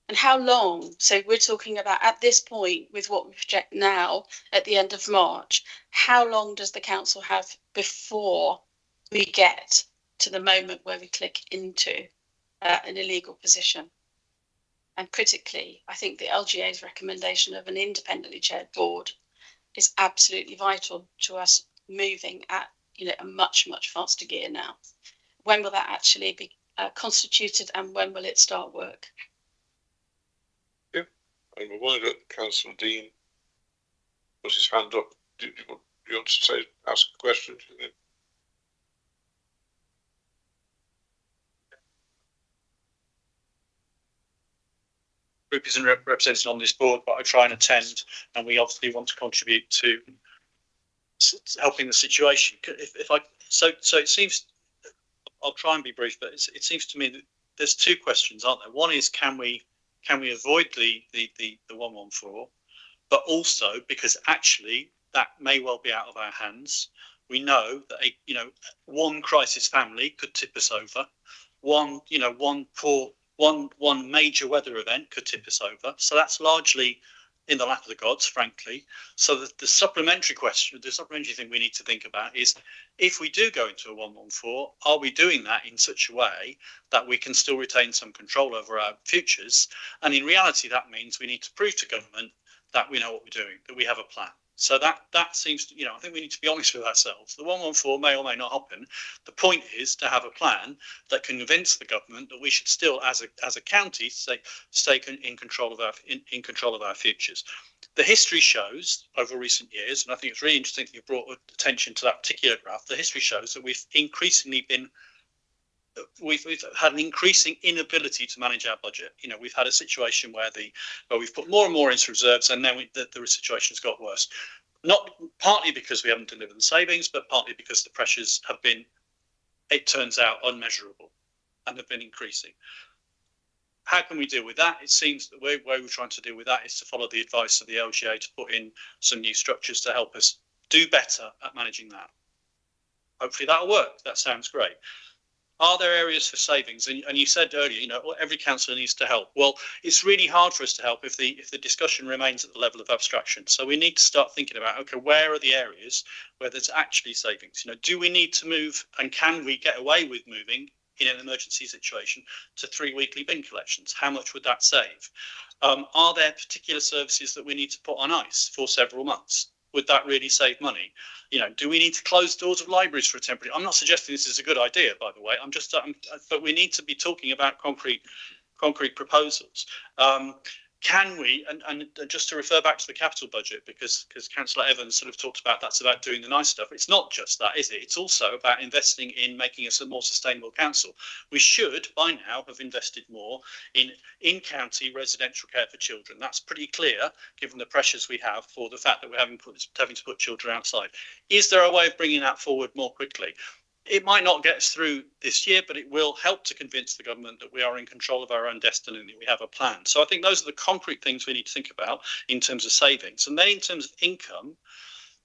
And how long? So we're talking about at this point with what we project now at the end of March, how long does the council have before we get to the moment where we click into an illegal position? And critically, I think the LGA's recommendation of an independently chaired board is absolutely vital to us moving at, you know, a much faster gear now. When will that actually be constituted, and when will it start work? Yeah, and we wanted Councillor Dean put his hand up. Do you want to ask a question? Group isn't represented on this board, but I try and attend, and we obviously want to contribute to helping the situation. So it seems, I'll try and be brief, but it seems to me that there's two questions, aren't there? One is, can we avoid the 114, but also because actually that may well be out of our hands. We know that one crisis family could tip us over. One major weather event could tip us over. So that's largely in the lap of the gods, frankly. So the supplementary thing we need to think about is, if we do go into a 114, are we doing that in such a way that we can still retain some control over our futures? And in reality, that means we need to prove to government that we know what we're doing, that we have a plan. So that seems to, I think we need to be honest with ourselves. The 114 may or may not happen. The point is to have a plan that can convince the government that we should still, as a county, stay in control of our futures. The history shows over recent years, and I think it's really interesting that you brought attention to that particular graph. The history shows that we've had an increasing inability to manage our budget. We've had a situation where we've put more and more into reserves, and then the situation's got worse. Not partly because we haven't delivered the savings, but partly because the pressures have been, it turns out, unmeasurable and have been increasing. How can we deal with that? It seems that the way we're trying to deal with that is to follow the advice of the LGA to put in some new structures to help us do better at managing that. Hopefully that'll work. That sounds great. Are there areas for savings? And you said earlier, every councillor needs to help. Well, it's really hard for us to help if the discussion remains at the level of abstraction. So we need to start thinking about, okay, where are the areas where there's actually savings? Do we need to move, and can we get away with moving in an emergency situation to 3 weekly bin collections? How much would that save? Are there particular services that we need to put on ice for several months? Would that really save money? Do we need to close doors of libraries for a temporary? I'm not suggesting this is a good idea, by the way. But we need to be talking about concrete proposals. Can we, and just to refer back to the capital budget, because Councillor Evans sort of talked about that's about doing the nice stuff. It's not just that, is it? It's also about investing in making us a more sustainable council. We should, by now, have invested more in county residential care for children. That's pretty clear, given the pressures we have for the fact that we're having to put children outside. Is there a way of bringing that forward more quickly? It might not get us through this year, but it will help to convince the government that we are in control of our own destiny and that we have a plan. So I think those are the concrete things we need to think about in terms of savings. And then in terms of income,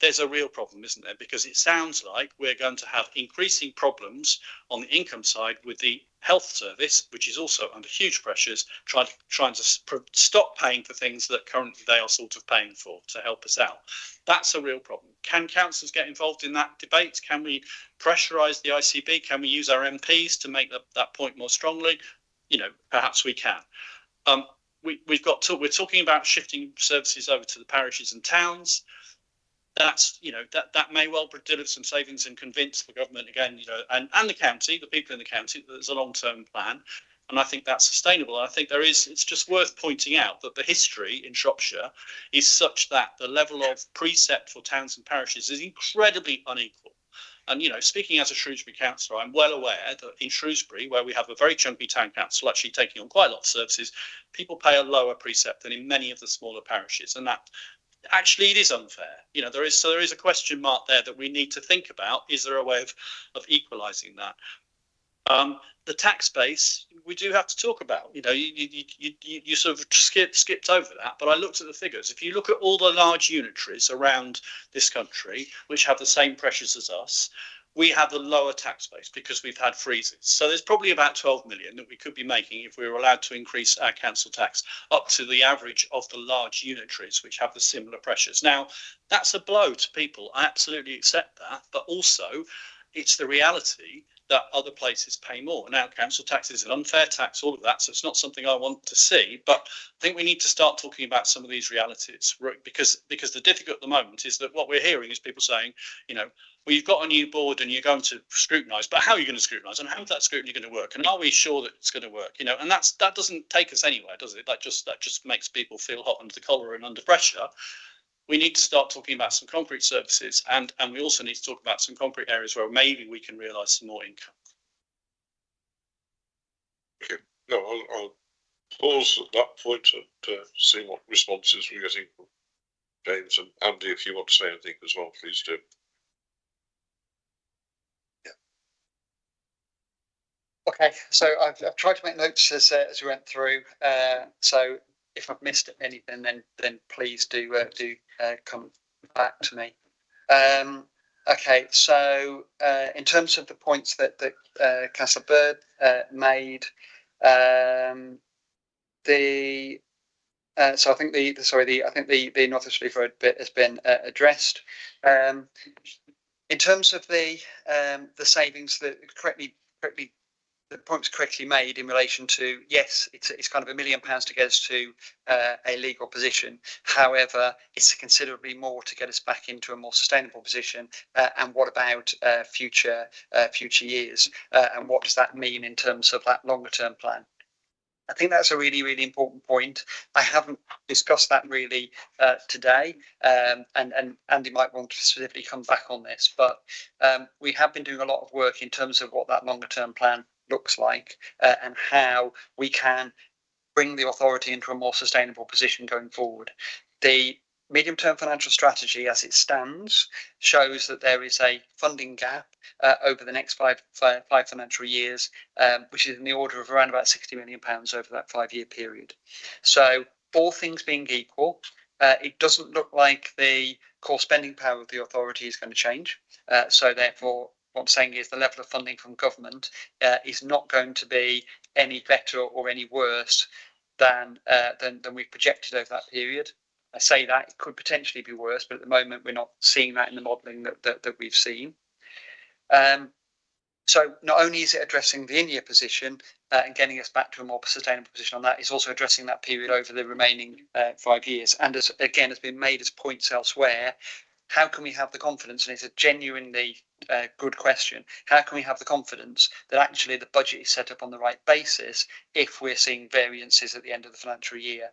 there's a real problem, isn't there? Because it sounds like we're going to have increasing problems on the income side with the health service, which is also under huge pressures, trying to stop paying for things that currently they are sort of paying for to help us out. That's a real problem. Can councillors get involved in that debate? Can we pressurise the ICB? Can we use our MPs to make that point more strongly? Perhaps we can. We're talking about shifting services over to the parishes and towns. That's that may well deliver some savings and convince the government again, and the county, the people in the county, that there's a long-term plan, and I think that's sustainable. And I think it's just worth pointing out that the history in Shropshire is such that the level of precept for towns and parishes is incredibly unequal. And speaking as a Shrewsbury councillor, I'm well aware that in Shrewsbury, where we have a very chunky town council actually taking on quite a lot of services, people pay a lower precept than in many of the smaller parishes, and that. Actually, it is unfair. There is a question mark there that we need to think about. Is there a way of equalising that? the tax base we do have to talk about. You know, you sort of skipped over that, but I looked at the figures. If you look at all the large unitaries around this country, which have the same pressures as us, we have the lower tax base because we've had freezes. So there's probably about 12 million that we could be making if we were allowed to increase our council tax up to the average of the large unitaries, which have the similar pressures. Now, that's a blow to people. I absolutely accept that, but also it's the reality that other places pay more. Now, council tax is an unfair tax, all of that, so it's not something I want to see, but I think we need to start talking about some of these realities, because the difficult at the moment is that what we're hearing is people saying, you know, well, you've got a new board and you're going to scrutinise, but how are you going to scrutinise, and how is that scrutiny going to work, and are we sure that it's going to work? You know, and that doesn't take us anywhere, does it? That just makes people feel hot under the collar and under pressure. We need to start talking about some concrete services, and we also need to talk about some concrete areas where maybe we can realise some more income. Okay, no, I'll pause at that point to see what responses we're getting from James, and Andy, if you want to say anything as well, please do. Okay, so I've tried to make notes as we went through. So if I've missed anything, then please do come back to me. Okay, so in terms of the points that Councillor Bird made, so I think the North West Leaf Road bit has been addressed. In terms of the savings, that correctly. The point's correctly made in relation to, yes, it's kind of £1 million to get us to a legal position. However, it's considerably more to get us back into a more sustainable position. And what about future years? And what does that mean in terms of that longer term plan? I think that's a really, really important point. I haven't discussed that really today, and Andy might want to specifically come back on this, but we have been doing a lot of work in terms of what that longer term plan looks like, and how we can bring the authority into a more sustainable position going forward. The medium-term financial strategy as it stands shows that there is a funding gap over the next five financial years, which is in the order of around about £60 million over that 5-year period. So all things being equal, it doesn't look like the core spending power of the authority is going to change. So therefore, what I'm saying is the level of funding from government is not going to be any better or any worse than we've projected over that period. I say that it could potentially be worse, but at the moment we're not seeing that in the modelling that we've seen. So not only is it addressing the in-year position and getting us back to a more sustainable position on that, it's also addressing that period over the remaining 5 years. And as again has been made as points elsewhere, how can we have the confidence, and it's a genuinely good question, how can we have the confidence that actually the budget is set up on the right basis if we're seeing variances at the end of the financial year?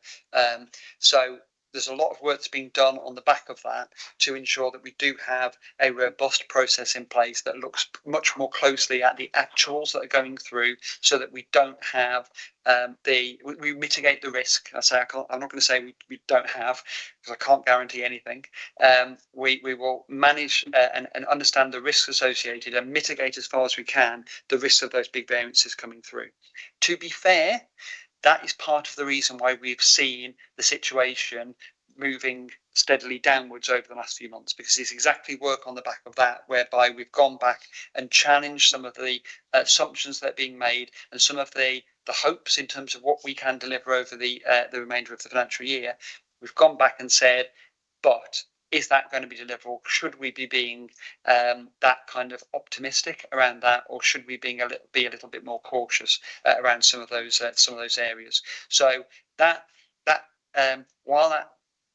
So there's a lot of work that's being done on the back of that to ensure that we do have a robust process in place that looks much more closely at the actuals that are going through, so that we don't have we mitigate the risk. I'm not going to say we don't have, because I can't guarantee anything. We will manage and understand the risks associated and mitigate as far as we can the risks of those big variances coming through. To be fair, that is part of the reason why we've seen the situation moving steadily downwards over the last few months, because it's exactly work on the back of that, whereby we've gone back and challenged some of the assumptions that are being made and some of the hopes in terms of what we can deliver over the remainder of the financial year. We've gone back and said, but is that going to be deliverable? Should we be being that kind of optimistic around that, or should we be a little bit more cautious around some of those areas? So that while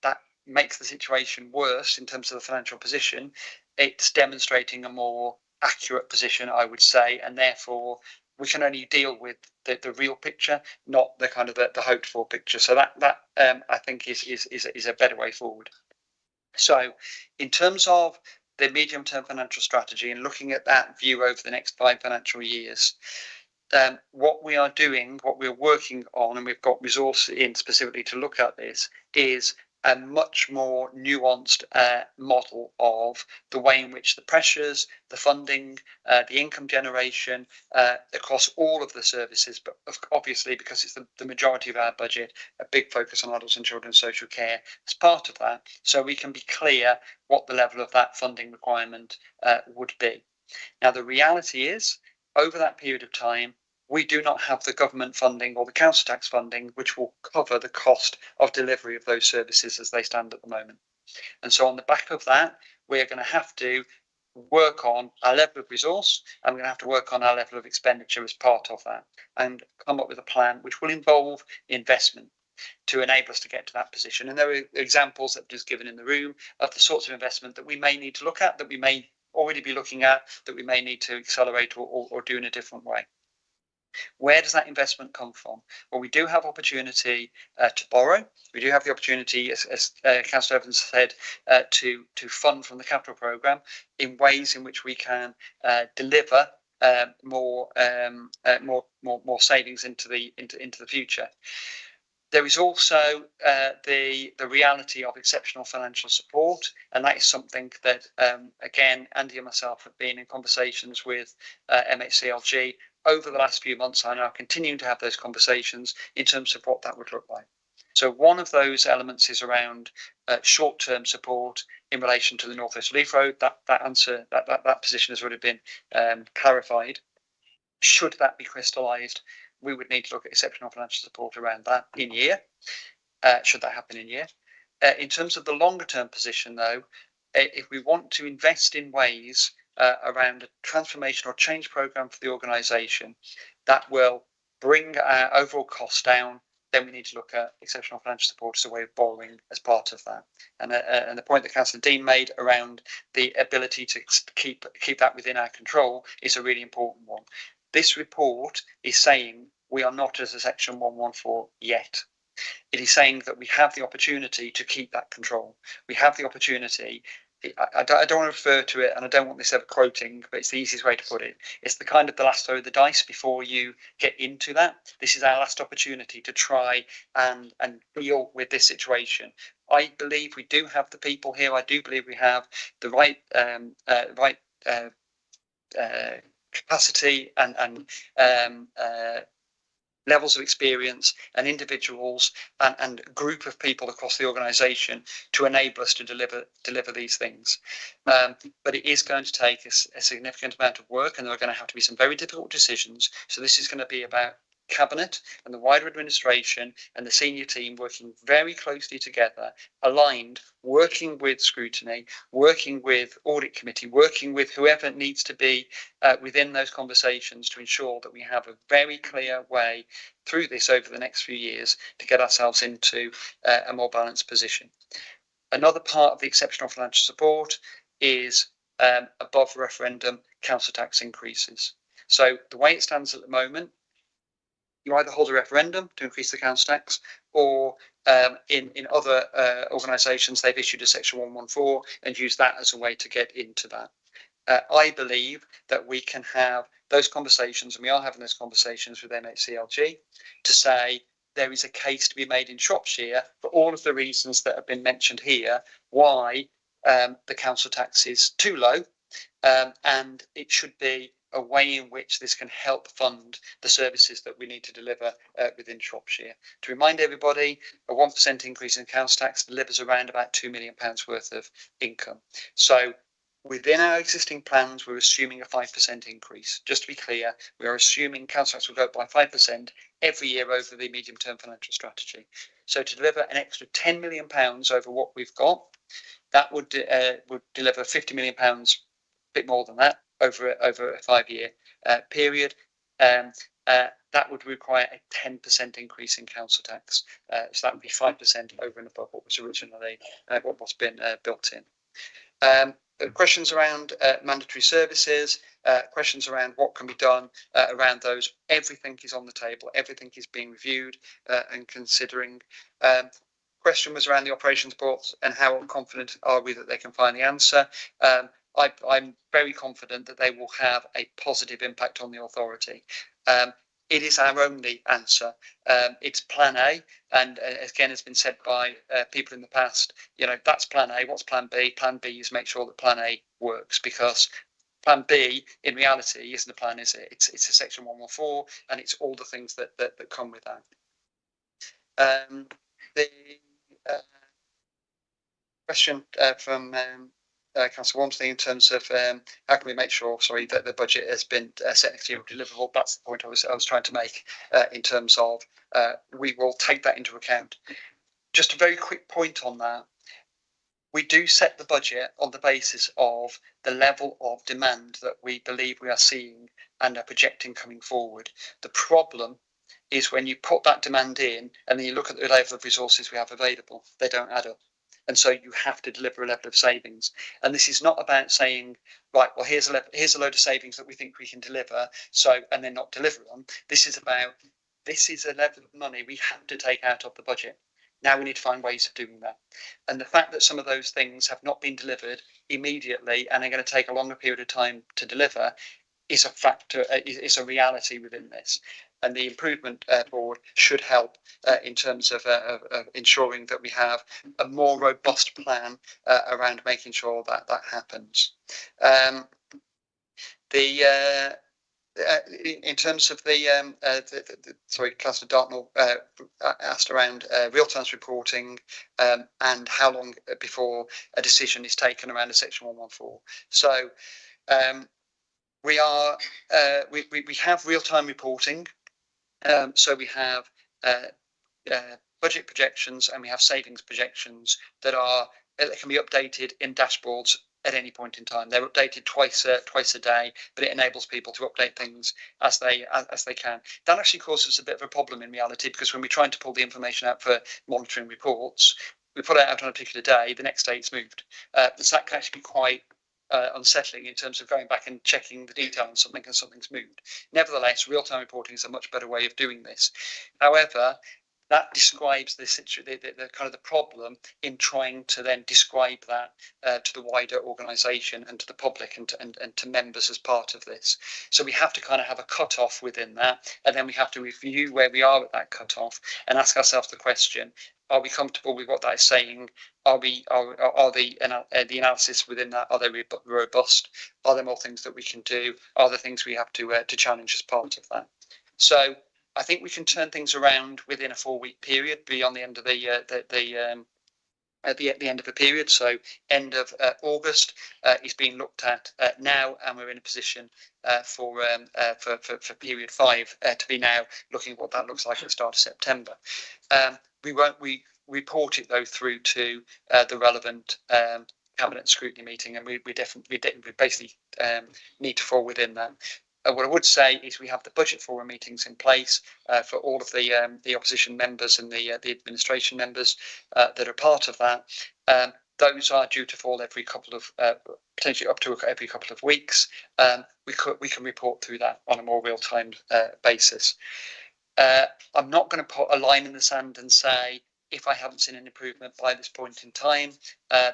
that makes the situation worse in terms of the financial position, it's demonstrating a more accurate position, I would say, and therefore we can only deal with the real picture, not the kind of the hoped for picture. So that I think is a better way forward. So in terms of the medium-term financial strategy and looking at that view over the next 5 financial years, what we are doing, what we're working on, and we've got resource in specifically to look at this, is a much more nuanced model of the way in which the pressures, the funding, the income generation across all of the services, but obviously because it's the majority of our budget, a big focus on adults and children's social care as part of that, so we can be clear what the level of that funding requirement would be. Now, the reality is, over that period of time, we do not have the government funding or the council tax funding which will cover the cost of delivery of those services as they stand at the moment. And so on the back of that, we're going to have to work on our level of resource, and we're going to have to work on our level of expenditure as part of that, and come up with a plan which will involve investment to enable us to get to that position. And there are examples that are just given in the room of the sorts of investment that we may need to look at, that we may already be looking at, that we may need to accelerate or do in a different way. Where does that investment come from? Well, we do have opportunity to borrow. We do have the opportunity, as Councillor Evans said, to fund from the capital programme in ways in which we can deliver more savings into the future. There is also the reality of exceptional financial support, and that is something that, again, Andy and myself have been in conversations with MHCLG over the last few months. I know continuing to have those conversations in terms of what that would look like. So one of those elements is around short-term support in relation to the North West Relief Road. That position has already been clarified. Should that be crystallised, we would need to look at exceptional financial support around that in year, should that happen in year. In terms of the longer term position, though, if we want to invest in ways around a transformation or change programme for the organisation that will bring our overall costs down, then we need to look at exceptional financial support as a way of borrowing as part of that. And the point that Councillor Dean made around the ability to keep that within our control is a really important one. This report is saying we are not as a Section 114 yet. It is saying that we have the opportunity to keep that control. We have the opportunity. I don't want to refer to it, and I don't want this ever quoting, but it's the easiest way to put it. It's the kind of the last throw of the dice before you get into that. This is our last opportunity to try and deal with this situation. I believe we do have the people here. I do believe we have the right capacity and levels of experience and individuals and a group of people across the organisation to enable us to deliver these things. But it is going to take a significant amount of work, and there are going to have to be some very difficult decisions. So this is going to be about Cabinet and the wider administration and the senior team working very closely together, aligned, working with Scrutiny, working with Audit Committee, working with whoever needs to be within those conversations to ensure that we have a very clear way through this over the next few years to get ourselves into a more balanced position. Another part of the exceptional financial support is above referendum council tax increases. So the way it stands at the moment, you either hold a referendum to increase the council tax, or in other organisations, they've issued a Section 114 and use that as a way to get into that. I believe that we can have those conversations, and we are having those conversations with MHCLG to say there is a case to be made in Shropshire for all of the reasons that have been mentioned here, why the council tax is too low, and it should be a way in which this can help fund the services that we need to deliver within Shropshire. To remind everybody, a 1% increase in council tax delivers around about £2 million worth of income. So within our existing plans, we're assuming a 5% increase. Just to be clear, we are assuming council tax will go up by 5% every year over the medium-term financial strategy. So to deliver an extra £10 million over what we've got, that would deliver £50 million, a bit more than that, over a 5-year period. That would require a 10% increase in council tax. So that would be 5% over and above what was originally what was been built in. Questions around mandatory services, questions around what can be done around those. Everything is on the table. Everything is being reviewed and considering. Question was around the operations boards and how confident are we that they can find the answer. I'm very confident that they will have a positive impact on the authority. it is our only answer. It's plan A, and again, has been said by people in the past, you know, that's plan A. What's plan B? Plan B is make sure that plan A works, because plan B in reality isn't a plan, is it? It's a section 114, and it's all the things that come with that. The question from Councillor Wamsley in terms of how can we make sure, sorry, that the budget has been set next year deliverable. That's the point I was trying to make in terms of we will take that into account. Just a very quick point on that. We do set the budget on the basis of the level of demand that we believe we are seeing and are projecting coming forward. The problem is when you put that demand in and then you look at the level of resources we have available, they don't add up. And so you have to deliver a level of savings. And this is not about saying, right, well, here's a load of savings that we think we can deliver, so, and then not deliver them. This is about, this is a level of money we have to take out of the budget. Now we need to find ways of doing that. And the fact that some of those things have not been delivered immediately and are going to take a longer period of time to deliver is a factor, is a reality within this. And the improvement board should help in terms of ensuring that we have a more robust plan around making sure that that happens. In terms of sorry, Councillor Dartnell asked around real-time reporting and how long before a decision is taken around a section 114. So we have real-time reporting. So we have budget projections and we have savings projections that can be updated in dashboards at any point in time. They're updated twice a day, but it enables people to update things as they can. That actually causes a bit of a problem in reality, because when we're trying to pull the information out for monitoring reports, we put it out on a particular day, the next day it's moved. So that can actually be quite unsettling in terms of going back and checking the detail on something and something's moved. Nevertheless, real-time reporting is a much better way of doing this. However, that describes the kind of the problem in trying to then describe that to the wider organisation and to the public and to members as part of this. So we have to kind of have a cut-off within that, and then we have to review where we are at that cut-off and ask ourselves the question: are we comfortable with what that is saying? Are the analysis within that, are they robust? Are there more things that we can do? Are there things we have to challenge as part of that? So I think we can turn things around within a 4-week period beyond the end of at the end of the period. So end of August is being looked at now, and we're in a position for period 5 to be now looking at what that looks like at the start of September. We report it though through to the relevant cabinet scrutiny meeting, and we basically need to fall within that. What I would say is we have the budget forum meetings in place for all of the opposition members and the administration members that are part of that. Those are due to fall every couple of potentially up to every couple of weeks. We can report through that on a more real-time basis. I'm not going to put a line in the sand and say, if I haven't seen an improvement by this point in time,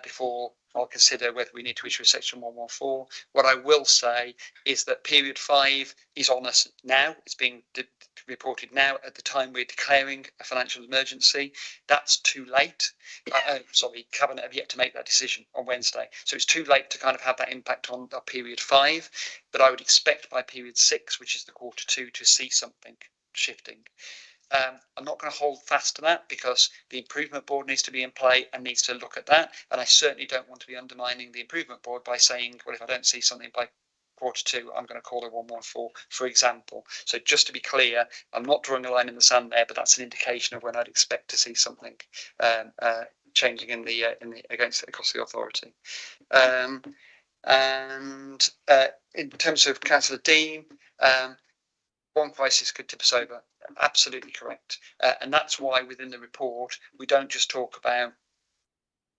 before I'll consider whether we need to issue a section 114. What I will say is that period 5 is on us now. It's being reported now at the time we're declaring a financial emergency. That's too late. Sorry, Cabinet have yet to make that decision on Wednesday. So it's too late to kind of have that impact on period 5. But I would expect by period 6, which is the quarter 2, to see something shifting. I'm not going to hold fast to that, because the improvement board needs to be in play and needs to look at that. And I certainly don't want to be undermining the improvement board by saying, well, if I don't see something by quarter 2, I'm going to call it 114, for example. So just to be clear, I'm not drawing a line in the sand there, but that's an indication of when I'd expect to see something changing across the authority. And in terms of Councillor Dean, one crisis could tip us over. Absolutely correct. And that's why within the report, we don't just talk about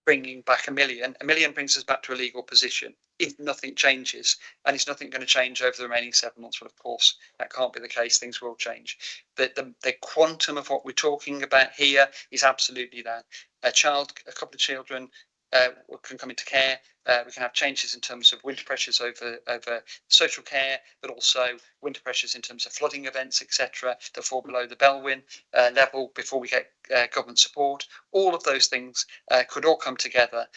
bringing back $1 million. $1 million brings us back to a legal position if nothing changes, and it's nothing going to change over the remaining 7 months. Well, of course, that can't be the case. Things will change. But the quantum of what we're talking about here is absolutely that. A couple of children can come into care. We can have changes in terms of winter pressures over social care, but also winter pressures in terms of flooding events, etc., that fall below the Bellwyn level before we get government support. All of those things could all come together,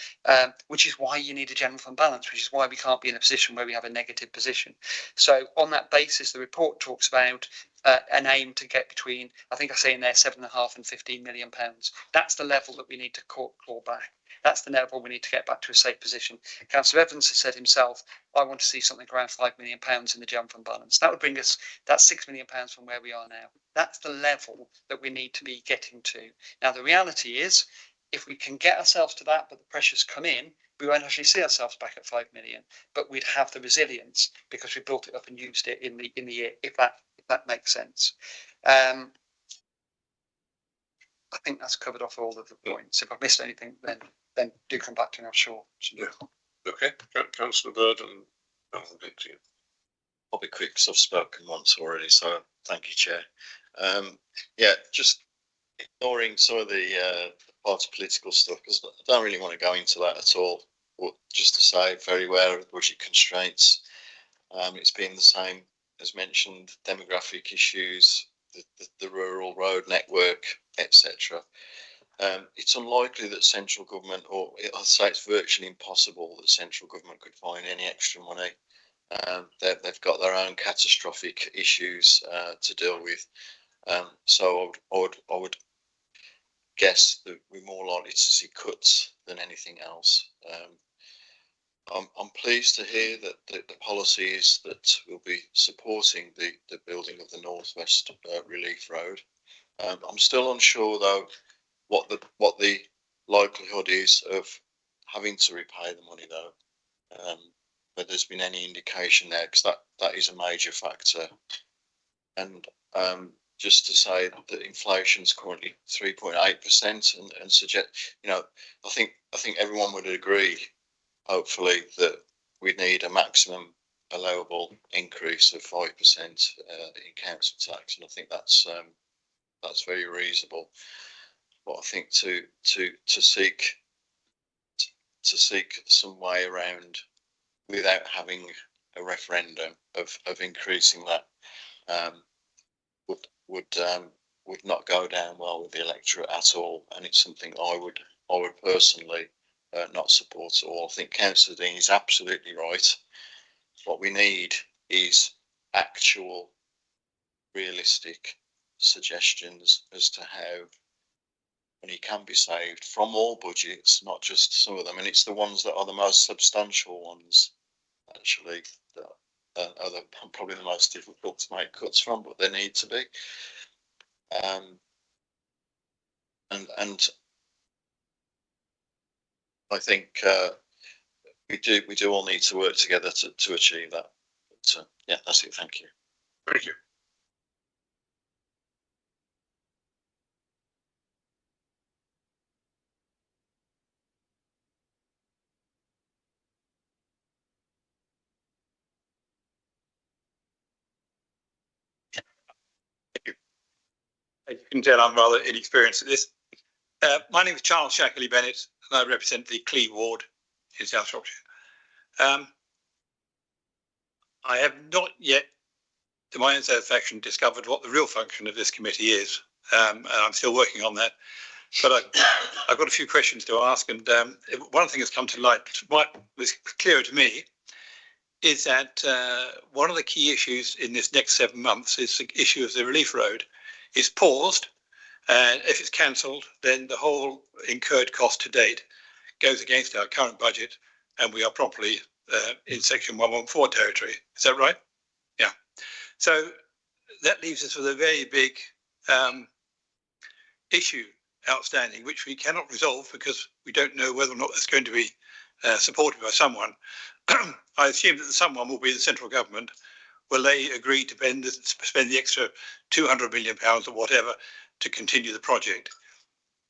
which is why you need a general fund balance, which is why we can't be in a position where we have a negative position. So on that basis, the report talks about an aim to get between, I think I say in there, £7.5 and £15 million. That's the level that we need to claw back. That's the level we need to get back to a safe position. Councillor Evans has said himself, I want to see something around £5 million in the general fund balance. That would bring us, that's £6 million from where we are now. That's the level that we need to be getting to. Now, the reality is, if we can get ourselves to that, but the pressures come in, we won't actually see ourselves back at 5 million, but we'd have the resilience because we built it up and used it in the year, if that makes sense. I think that's covered off all of the points. If I've missed anything, then do come back to me, I'm sure. Yeah. Okay. Councillor Bird and I'll get to you. I'll be quick because I've spoken once already, so thank you, Chair. Yeah, just ignoring some of the party political stuff, because I don't really want to go into that at all, but just to say, very aware of budget constraints. It's been the same as mentioned, demographic issues, the rural road network, etc. It's unlikely that central government, or I'd say it's virtually impossible that central government could find any extra money. They've got their own catastrophic issues to deal with. So I would guess that we're more likely to see cuts than anything else. I'm pleased to hear that the policy is that we'll be supporting the building of the Northwest Relief Road. I'm still unsure though what the likelihood is of having to repay the money though. But there's been any indication there, because that is a major factor. And just to say that inflation is currently 3.8%, and suggest, I think everyone would agree, hopefully, that we need a maximum allowable increase of 5% in council tax, and I think that's very reasonable. But I think to seek some way around without having a referendum of increasing that would not go down well with the electorate at all, and it's something I would personally not support at all. I think Councillor Dean is absolutely right. What we need is actual, realistic suggestions as to how money can be saved from all budgets, not just some of them. And it's the ones that are the most substantial ones, actually, that are probably the most difficult to make cuts from, but they need to be. And I think we do all need to work together to achieve that. But yeah, that's it. Thank you. Thank you. As you can tell, I'm rather inexperienced at this. My name is Charles Shackley Bennett, and I represent the Quay ward in South Shropshire. I have not yet, to my own satisfaction, discovered what the real function of this committee is, and I'm still working on that. But I've got a few questions to ask, and one thing that's come to light, what was clearer to me, is that one of the key issues in this next 7 months is the issue of the relief road. Is paused, and if it's cancelled, then the whole incurred cost to date goes against our current budget, and we are properly in section 114 territory. Is that right? Yeah. So that leaves us with a very big issue outstanding, which we cannot resolve because we don't know whether or not it's going to be supported by someone. I assume that someone will be the central government. Will they agree to spend the extra £200 million or whatever to continue the project?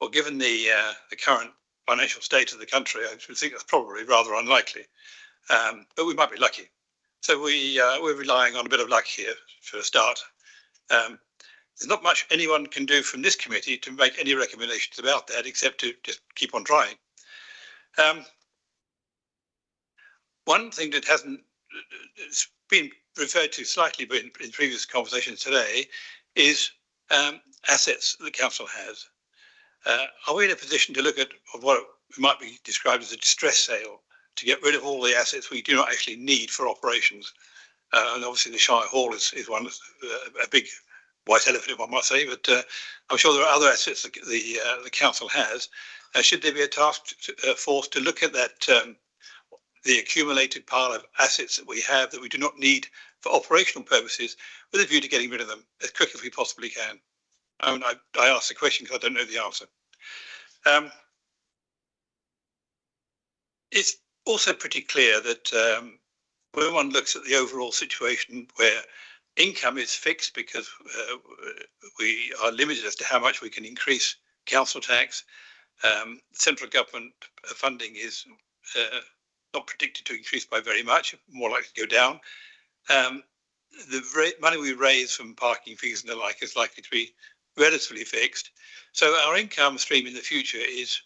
Well, given the current financial state of the country, I would think that's probably rather unlikely. But we might be lucky. So we're relying on a bit of luck here for a start. There's not much anyone can do from this committee to make any recommendations about that, except to just keep on trying. One thing that hasn't, it's been referred to slightly but in previous conversations today is assets the council has. Are we in a position to look at what might be described as a distress sale to get rid of all the assets we do not actually need for operations? And obviously the Shire Hall is one, a big white elephant, if I might say, but I'm sure there are other assets that the council has. Should there be a task force to look at that, the accumulated pile of assets that we have that we do not need for operational purposes, with a view to getting rid of them as quick as we possibly can? I asked the question because I don't know the answer. It's also pretty clear that when one looks at the overall situation where income is fixed because we are limited as to how much we can increase council tax, central government funding is not predicted to increase by very much, more likely to go down. The money we raise from parking fees and the like is likely to be relatively fixed. So our income stream in the future is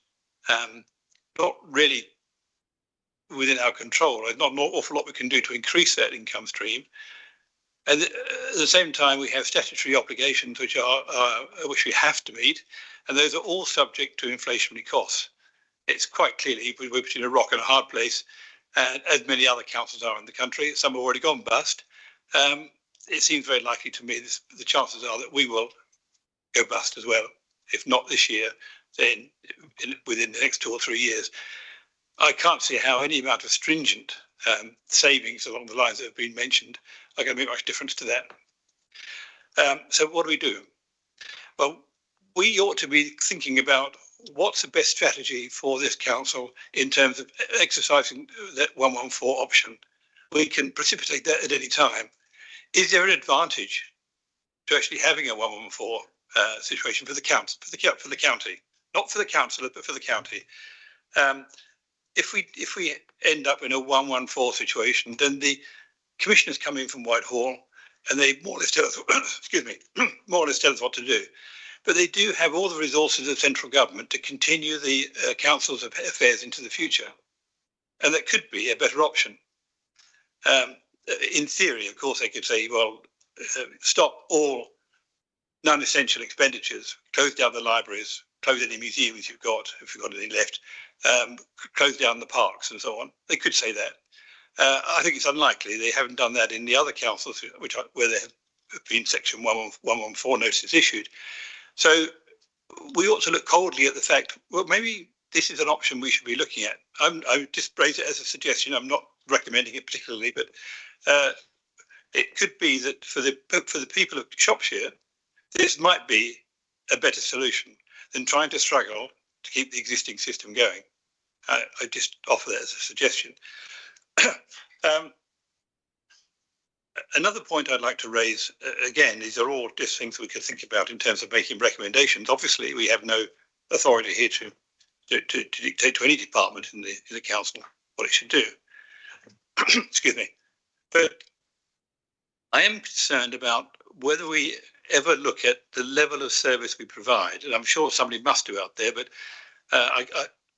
not really within our control. There's not an awful lot we can do to increase that income stream. And at the same time, we have statutory obligations which we have to meet, and those are all subject to inflationary costs. It's quite clearly we're between a rock and a hard place, and as many other councils are in the country. Some have already gone bust. It seems very likely to me the chances are that we will go bust as well. If not this year, then within the next 2 or 3 years. I can't see how any amount of stringent savings along the lines that have been mentioned are going to make much difference to that. So what do? Well, we ought to be thinking about what's the best strategy for this council in terms of exercising that 114 option. We can precipitate that at any time. Is there an advantage to actually having a 114 situation for the council, for the county, not for the councillor, but for the county? If we end up in a 114 situation, then the commissioners come in from Whitehall and they more or less tell us, excuse me, more or less tell us what to do. But they do have all the resources of central government to continue the council's affairs into the future. And that could be a better option. In theory, of course, they could say, well, stop all non-essential expenditures, close down the libraries, close any museums you've got, if you've got any left, close down the parks and so on. They could say that. I think it's unlikely. They haven't done that in the other councils where there have been Section 114 notices issued. So we ought to look coldly at the fact, well, maybe this is an option we should be looking at. I just raise it as a suggestion. I'm not recommending it particularly, but it could be that for the people of Shropshire, this might be a better solution than trying to struggle to keep the existing system going. I just offer that as a suggestion. Another point I'd like to raise, again, these are all just things we could think about in terms of making recommendations. Obviously, we have no authority here to dictate to any department in the council what it should do. Excuse me. But I am concerned about whether we ever look at the level of service we provide. And I'm sure somebody must do out there, but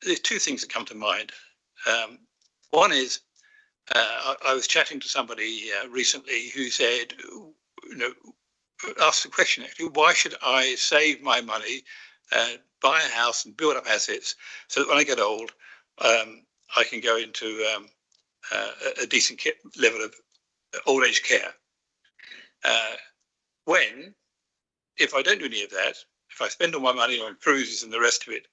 there's two things that come to mind. One is, I was chatting to somebody recently who said, asked the question actually, why should I save my money, buy a house and build up assets so that when I get old, I can go into a decent level of old age care? When, if I don't do any of that, if I spend all my money on cruises and the rest of it,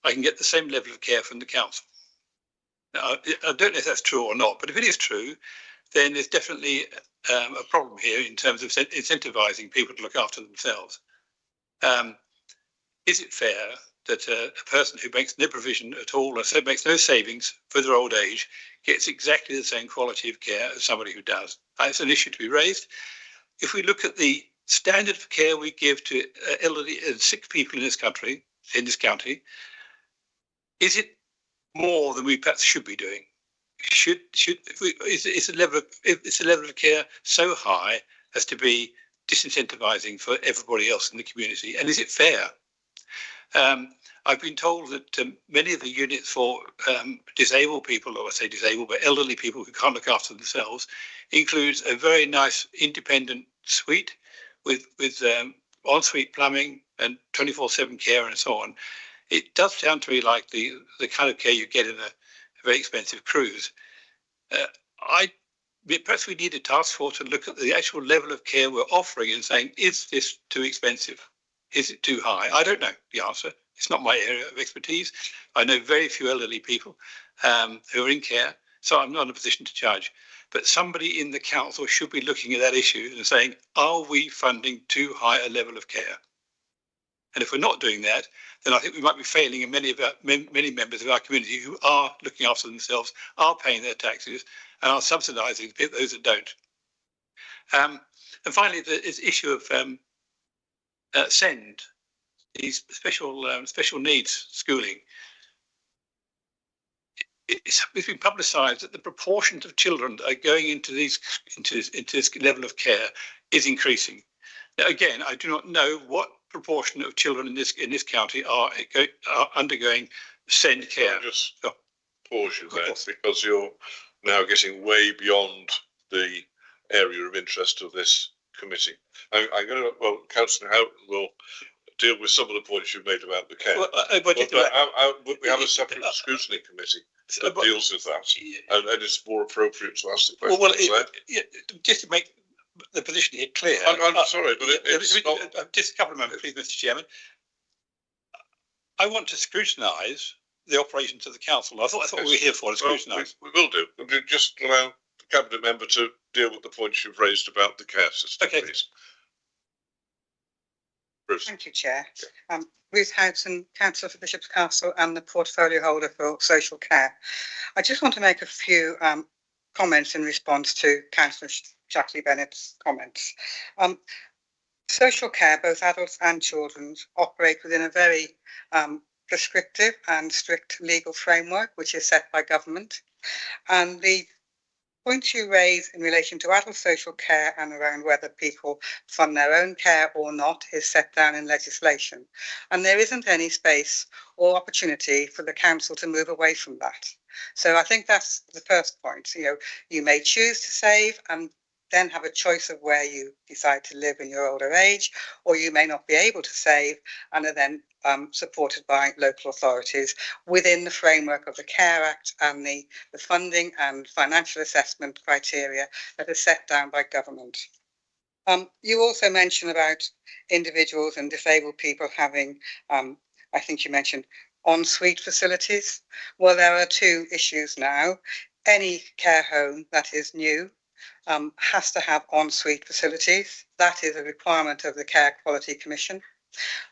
I can get the same level of care from the council. Now, I don't know if that's true or not, but if it is true, then there's definitely a problem here in terms of incentivising people to look after themselves. Is it fair that a person who makes no provision at all, or so makes no savings for their old age, gets exactly the same quality of care as somebody who does? It's an issue to be raised. If we look at the standard of care we give to elderly and sick people in this country, in this county, is it more than we perhaps should be doing? Is the level of care so high as to be disincentivising for everybody else in the community? And is it fair? I've been told that many of the units for disabled people, or I say disabled, but elderly people who can't look after themselves, includes a very nice independent suite with ensuite plumbing and 24/7 care and so on. It does sound to me like the kind of care you get in a very expensive cruise. Perhaps we need a task force to look at the actual level of care we're offering and saying, is this too expensive? Is it too high? I don't know the answer. It's not my area of expertise. I know very few elderly people who are in care, so I'm not in a position to judge. But somebody in the council should be looking at that issue and saying, are we funding too high a level of care? And if we're not doing that, then I think we might be failing in many members of our community who are looking after themselves, are paying their taxes, and are subsidising those that don't. And finally, this issue of SEND, these special needs schooling. It's been publicised that the proportion of children that are going into this level of care is increasing. Now, again, I do not know what proportion of children in this county are undergoing SEND care. I'll just pause you there because you're now getting way beyond the area of interest of this committee. I'm going to, well, Councillor Houghton will deal with some of the points you've made about the care. We have a separate scrutiny committee that deals with that, and it's more appropriate to ask the question. Just to make the position here clear. I'm sorry, but it's not... Just a couple of moments, please, Mr. Chairman. I want to scrutinise the operations of the council. I thought we were here for to scrutinise. We will do. We'll just allow the cabinet member to deal with the points you've raised about the care system. Okay. Please. Bruce. Thank you, Chair. Ruth Houghton, Councillor for Bishop's Castle and the portfolio holder for social care. I just want to make a few comments in response to Councillor Shackley Bennett's comments. Social care, both adults and children, operate within a very prescriptive and strict legal framework, which is set by government. And the points you raise in relation to adult social care and around whether people fund their own care or not is set down in legislation. And there isn't any space or opportunity for the council to move away from that. So I think that's the first point. You know, you may choose to save and then have a choice of where you decide to live in your older age, or you may not be able to save and are then supported by local authorities within the framework of the Care Act and the funding and financial assessment criteria that are set down by government. You also mentioned about individuals and disabled people having, I think you mentioned, ensuite facilities. Well, there are two issues now. Any care home that is new has to have ensuite facilities. That is a requirement of the Care Quality Commission.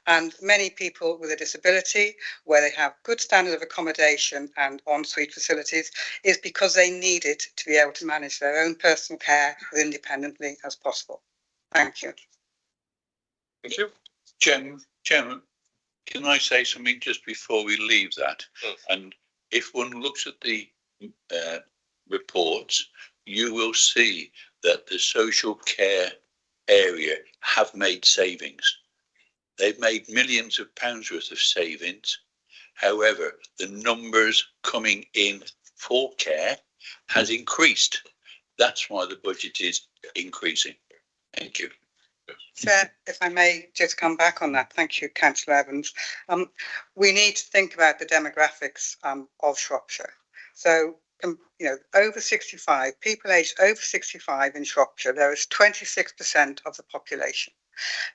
And many people with a disability, where they have good standard of accommodation and ensuite facilities, is because they need it to be able to manage their own personal care as independently as possible. Thank you. Thank you. Chairman, can I say something just before we leave that? And if one looks at the reports, you will see that the social care area have made savings. They've made millions of pounds worth of savings. However, the numbers coming in for care has increased. That's why the budget is increasing. Thank you. Chair, if I may just come back on that. Thank you, Councillor Evans. We need to think about the demographics of Shropshire. So, over 65, people aged over 65 in Shropshire, there is 26% of the population.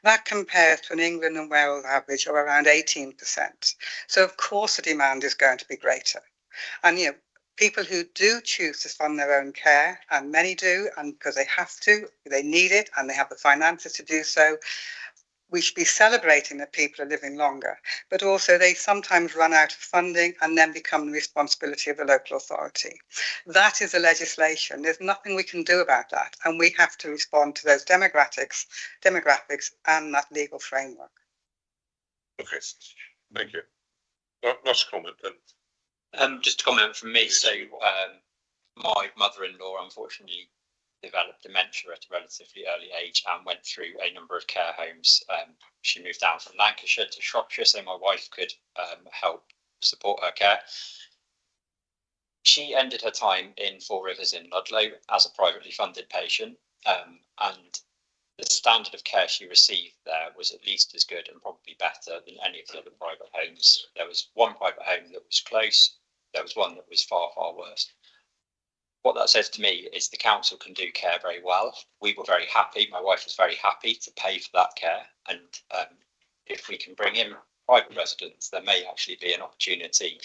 That compares to an England and Wales average of around 18%. So, of course, the demand is going to be greater. And, people who do choose to fund their own care, and many do, and because they have to, they need it, and they have the finances to do so, we should be celebrating that people are living longer, but also they sometimes run out of funding and then become the responsibility of the local authority. That is the legislation. There's nothing we can do about that, and we have to respond to those demographics and that legal framework. Okay, thank you. Last comment then. Just a comment from me. So my mother-in-law unfortunately developed dementia at a relatively early age and went through a number of care homes. She moved down from Lancashire to Shropshire so my wife could help support her care. She ended her time in Four Rivers in Ludlow as a privately funded patient, and the standard of care she received there was at least as good and probably better than any of the other private homes. There was one private home that was close, there was one that was far, far worse. What that says to me is the council can do care very well. We were very happy, my wife was very happy to pay for that care, and if we can bring in private residents, there may actually be an opportunity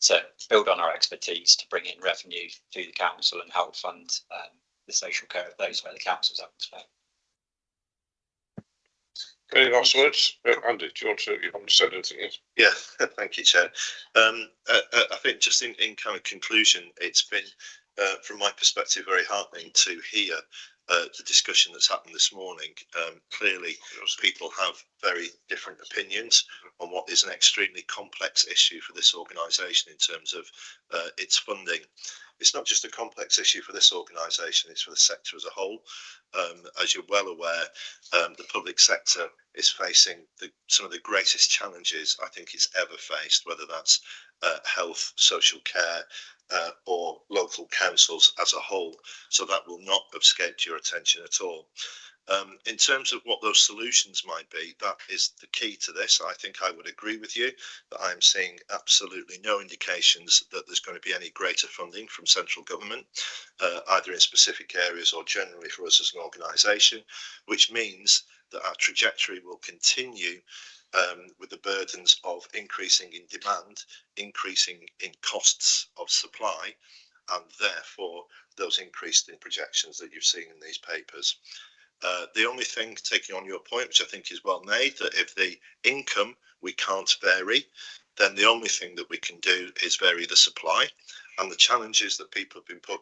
to build on our expertise to bring in revenue through the council and help fund the social care of those where the council's having to pay. Any last words? Andy, do you want to say anything else? Yeah, thank you, Chair. I think just in kind of conclusion, it's been, from my perspective, very heartening to hear the discussion that's happened this morning. Clearly, people have very different opinions on what is an extremely complex issue for this organisation in terms of its funding. It's not just a complex issue for this organisation, it's for the sector as a whole. As you're well aware, the public sector is facing some of the greatest challenges I think it's ever faced, whether that's health, social care, or local councils as a whole. So that will not have escaped your attention at all. In terms of what those solutions might be, that is the key to this. I think I would agree with you that I'm seeing absolutely no indications that there's going to be any greater funding from central government, either in specific areas or generally for us as an organisation, which means that our trajectory will continue with the burdens of increasing in demand, increasing in costs of supply, and therefore those increased in projections that you've seen in these papers. The only thing, taking on your point, which I think is well made, that if the income we can't vary, then the only thing that we can do is vary the supply. And the challenges that people have been put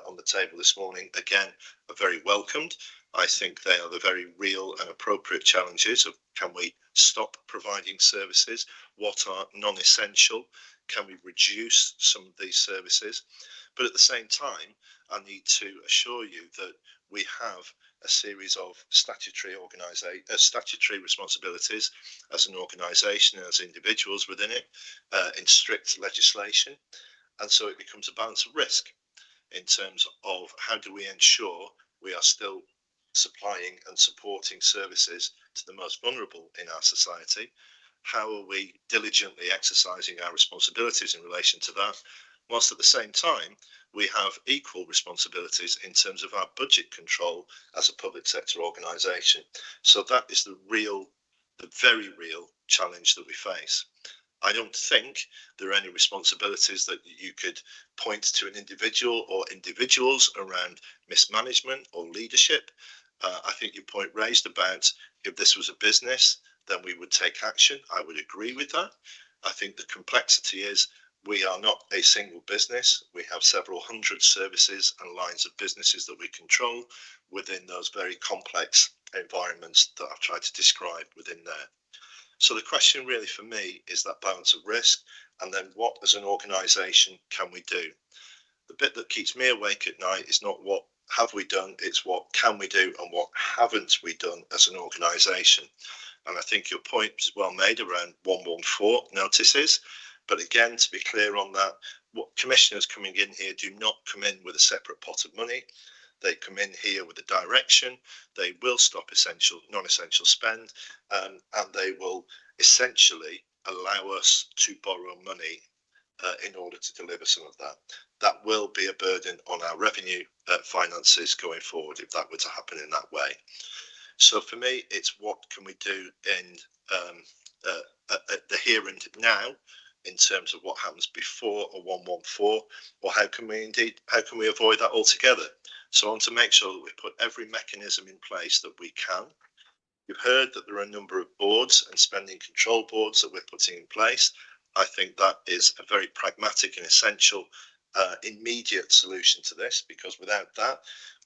on the table this morning, again, are very welcomed. I think they are the very real and appropriate challenges of, can we stop providing services? What are non-essential? Can we reduce some of these services? But at the same time, I need to assure you that we have a series of statutory responsibilities as an organisation and as individuals within it, in strict legislation. And so it becomes a balance of risk in terms of how do we ensure we are still supplying and supporting services to the most vulnerable in our society. How are we diligently exercising our responsibilities in relation to that, whilst at the same time we have equal responsibilities in terms of our budget control as a public sector organisation. So that is the very real challenge that we face. I don't think there are any responsibilities that you could point to an individual or individuals around mismanagement or leadership. I think your point raised about if this was a business, then we would take action. I would agree with that. I think the complexity is we are not a single business. We have several hundred services and lines of businesses that we control within those very complex environments that I've tried to describe within there. So the question really for me is that balance of risk, and then what as an organisation can we do? The bit that keeps me awake at night is not what have we done, it's what can we do and what haven't we done as an organisation. And I think your point is well made around 114 notices. But again, to be clear on that, what commissioners coming in here do not come in with a separate pot of money. They come in here with a direction. They will stop non-essential spend, and they will essentially allow us to borrow money in order to deliver some of that. That will be a burden on our revenue finances going forward if that were to happen in that way. So for me, it's what can we do in the here and now in terms of what happens before a 114, or how can we avoid that altogether? So I want to make sure that we put every mechanism in place that we can. You've heard that there are a number of boards and spending control boards that we're putting in place. I think that is a very pragmatic and essential immediate solution to this, because without that,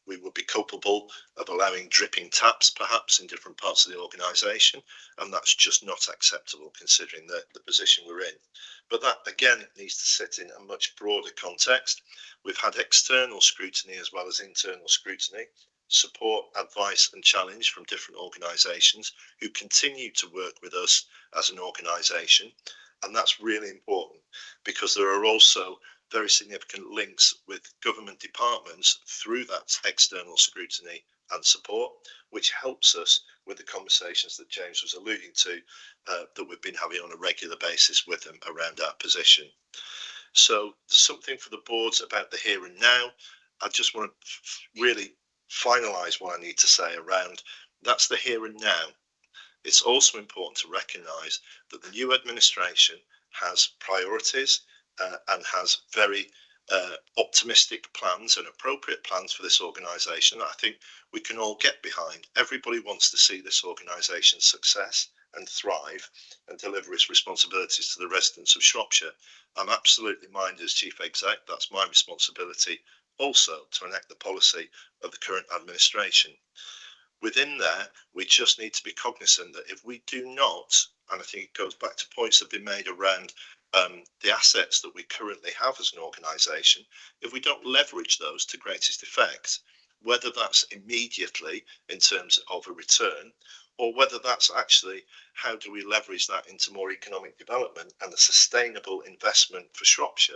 we would be culpable of allowing dripping taps perhaps in different parts of the organisation, and that's just not acceptable considering the position we're in. But that again needs to sit in a much broader context. We've had external scrutiny as well as internal scrutiny, support, advice and challenge from different organisations who continue to work with us as an organisation. And that's really important because there are also very significant links with government departments through that external scrutiny and support, which helps us with the conversations that James was alluding to, that we've been having on a regular basis with them around our position. So there's something for the boards about the here and now. I just want to really finalise what I need to say around that's the here and now. It's also important to recognise that the new administration has priorities and has very optimistic plans and appropriate plans for this organisation that I think we can all get behind. Everybody wants to see this organisation's success and thrive and deliver its responsibilities to the residents of Shropshire. I'm absolutely minded as Chief Exec, that's my responsibility also to enact the policy of the current administration. Within there, we just need to be cognizant that if we do not, and I think it goes back to points that have been made around the assets that we currently have as an organisation, if we don't leverage those to greatest effect, whether that's immediately in terms of a return, or whether that's actually how do we leverage that into more economic development and a sustainable investment for Shropshire,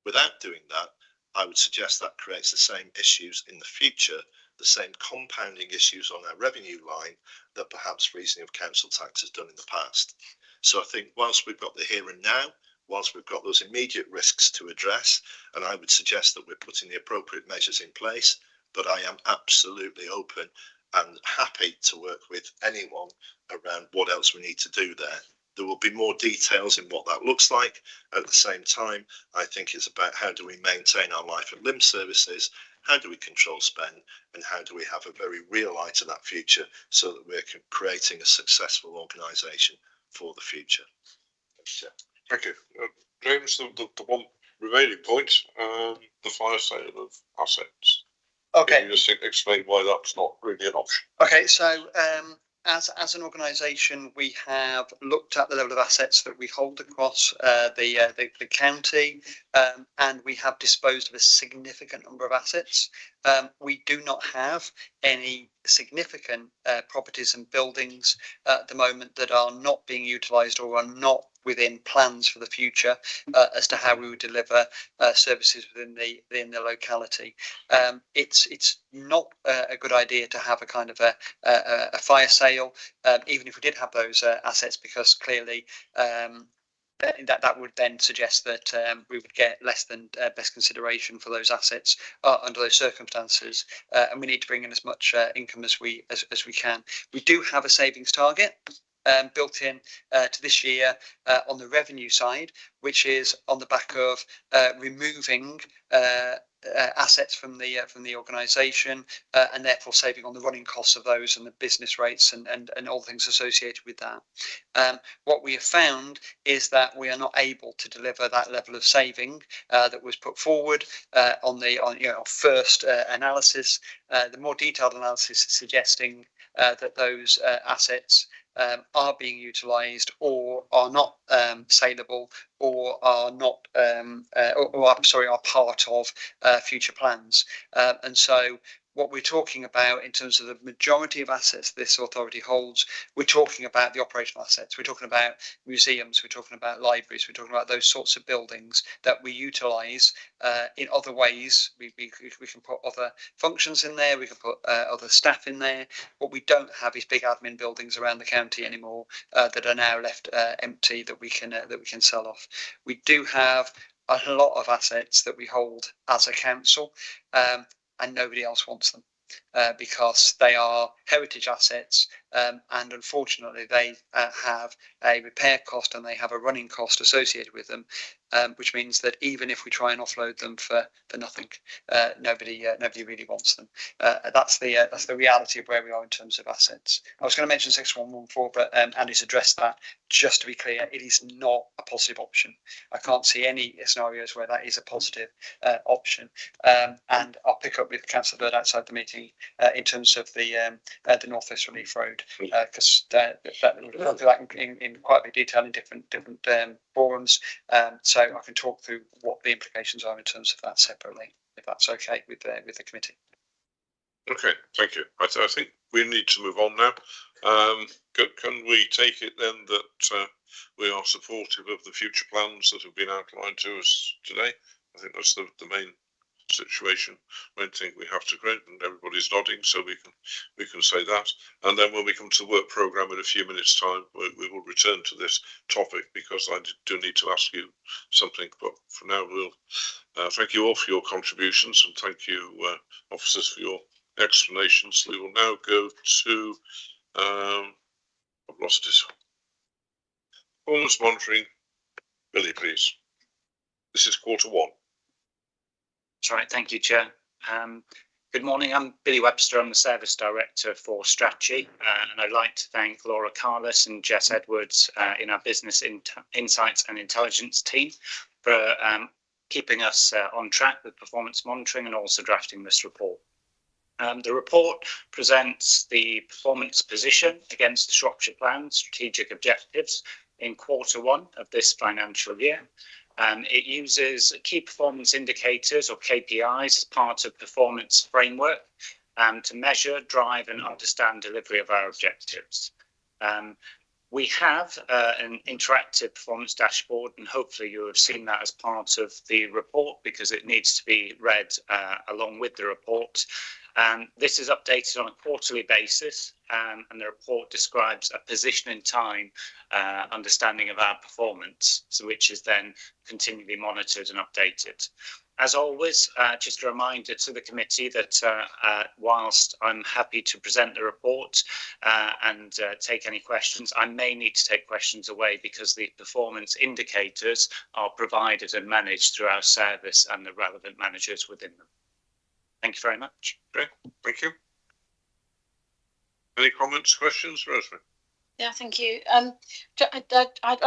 without doing that, I would suggest that creates the same issues in the future, the same compounding issues on our revenue line that perhaps freezing of council tax has done in the past. So I think whilst we've got the here and now, whilst we've got those immediate risks to address, and I would suggest that we're putting the appropriate measures in place, but I am absolutely open and happy to work with anyone around what else we need to do there. There will be more details in what that looks like. At the same time, I think it's about how do we maintain our life and limb services, how do we control spend, and how do we have a very real eye to that future so that we're creating a successful organisation for the future. Thank you. James, the one remaining point, the fire sale of assets. Okay. Can you just explain why that's not really an option? Okay, so as an organisation, we have looked at the level of assets that we hold across the county, and we have disposed of a significant number of assets. We do not have any significant properties and buildings at the moment that are not being utilised or are not within plans for the future as to how we would deliver services within the locality. It's not a good idea to have a kind of a fire sale, even if we did have those assets, because clearly that would then suggest that we would get less than best consideration for those assets under those circumstances, and we need to bring in as much income as we can. We do have a savings target built in to this year on the revenue side, which is on the back of removing assets from the organisation and therefore saving on the running costs of those and the business rates and all the things associated with that. What we have found is that we are not able to deliver that level of saving that was put forward on first analysis. The more detailed analysis is suggesting that those assets are being utilised or are not saleable or are not are part of future plans, and so what we're talking about in terms of the majority of assets this authority holds, we're talking about the operational assets. We're talking about museums, we're talking about libraries, we're talking about those sorts of buildings that we utilise in other ways. We can put other functions in there, we can put other staff in there. What we don't have is big admin buildings around the county anymore that are now left empty that we can sell off. We do have a lot of assets that we hold as a council, and nobody else wants them because they are heritage assets and unfortunately they have a repair cost and they have a running cost associated with them, which means that even if we try and offload them for nothing, nobody really wants them. That's the reality of where we are in terms of assets. I was going to mention Section 114, but Andy's addressed that. Just to be clear, it is not a positive option. I can't see any scenarios where that is a positive option. And I'll pick up with Councillor Bird outside the meeting in terms of the North West Relief Road, because we'll go through that in quite a bit of detail in different forums. So I can talk through what the implications are in terms of that separately, if that's okay with the committee. Okay, thank you. I think we need to move on now. Can we take it then that we are supportive of the future plans that have been outlined to us today? I think that's the main situation. I think we have to agree, and everybody's nodding, so we can say that. And then when we come to the work programme in a few minutes' time, we will return to this topic, because I do need to ask you something. But for now, we'll thank you all for your contributions, and thank you, officers, for your explanations. We will now go to I've lost it. Performance monitoring. Billy, please. This is quarter one. That's right. Thank you, Chair. Good morning. I'm Billy Webster. I'm the Service Director for Strategy, and I'd like to thank Laura Carless and Jess Edwards in our Business Insights and Intelligence team for keeping us on track with performance monitoring and also drafting this report. The report presents the performance position against the Shropshire Plan strategic objectives in quarter one of this financial year. It uses key performance indicators, or KPIs, as part of performance framework to measure, drive and understand delivery of our objectives. We have an interactive performance dashboard, and hopefully you have seen that as part of the report, because it needs to be read along with the report. This is updated on a quarterly basis, and the report describes a position in time understanding of our performance, which is then continually monitored and updated. As always, just a reminder to the committee that whilst I'm happy to present the report and take any questions, I may need to take questions away, because the performance indicators are provided and managed through our service and the relevant managers within them. Thank you very much. Okay, thank you. Any comments, questions, Rosemary? Yeah, thank you. I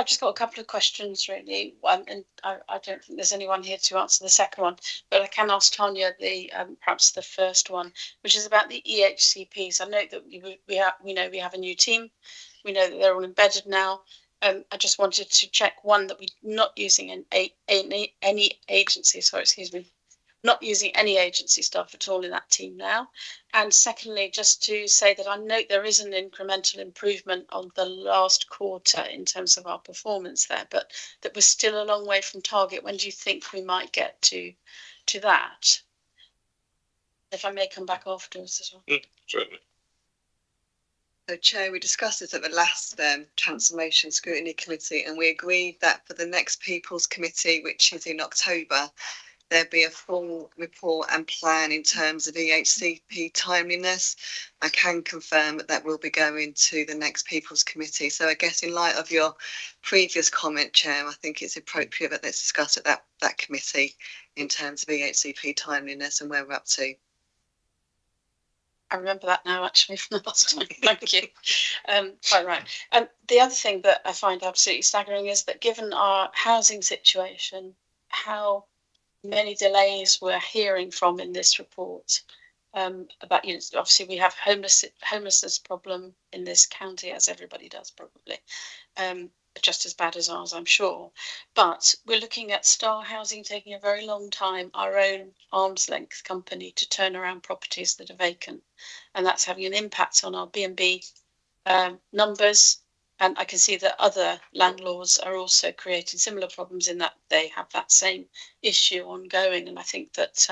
just got a couple of questions, really. And I don't think there's anyone here to answer the second one, but I can ask Tanya perhaps the first one, which is about the EHCPs. I know that we have a new team. We know that they're all embedded now. I just wanted to check, one, that we're not using any agency. Sorry, excuse me. Not using any agency staff at all in that team now. And secondly, just to say that I note there is an incremental improvement on the last quarter in terms of our performance there, but that we're still a long way from target. When do you think we might get to that? If I may come back afterwards as well. Certainly. So, Chair, we discussed this at the last Transformation Scrutiny Committee, and we agreed that for the next People's Committee, which is in October, there'd be a full report and plan in terms of EHCP timeliness. I can confirm that will be going to the next People's Committee. So I guess in light of your previous comment, Chair, I think it's appropriate that let's discuss at that committee in terms of EHCP timeliness and where we're up to. I remember that now, actually, from the last time. Thank you. Quite right. The other thing that I find absolutely staggering is that given our housing situation, how many delays we're hearing from in this report about, obviously we have homelessness problem in this county, as everybody does probably, just as bad as ours, I'm sure. But we're looking at Star Housing taking a very long time, our own arm's length company, to turn around properties that are vacant, and that's having an impact on our B&B numbers. And I can see that other landlords are also creating similar problems in that they have that same issue ongoing. And I think that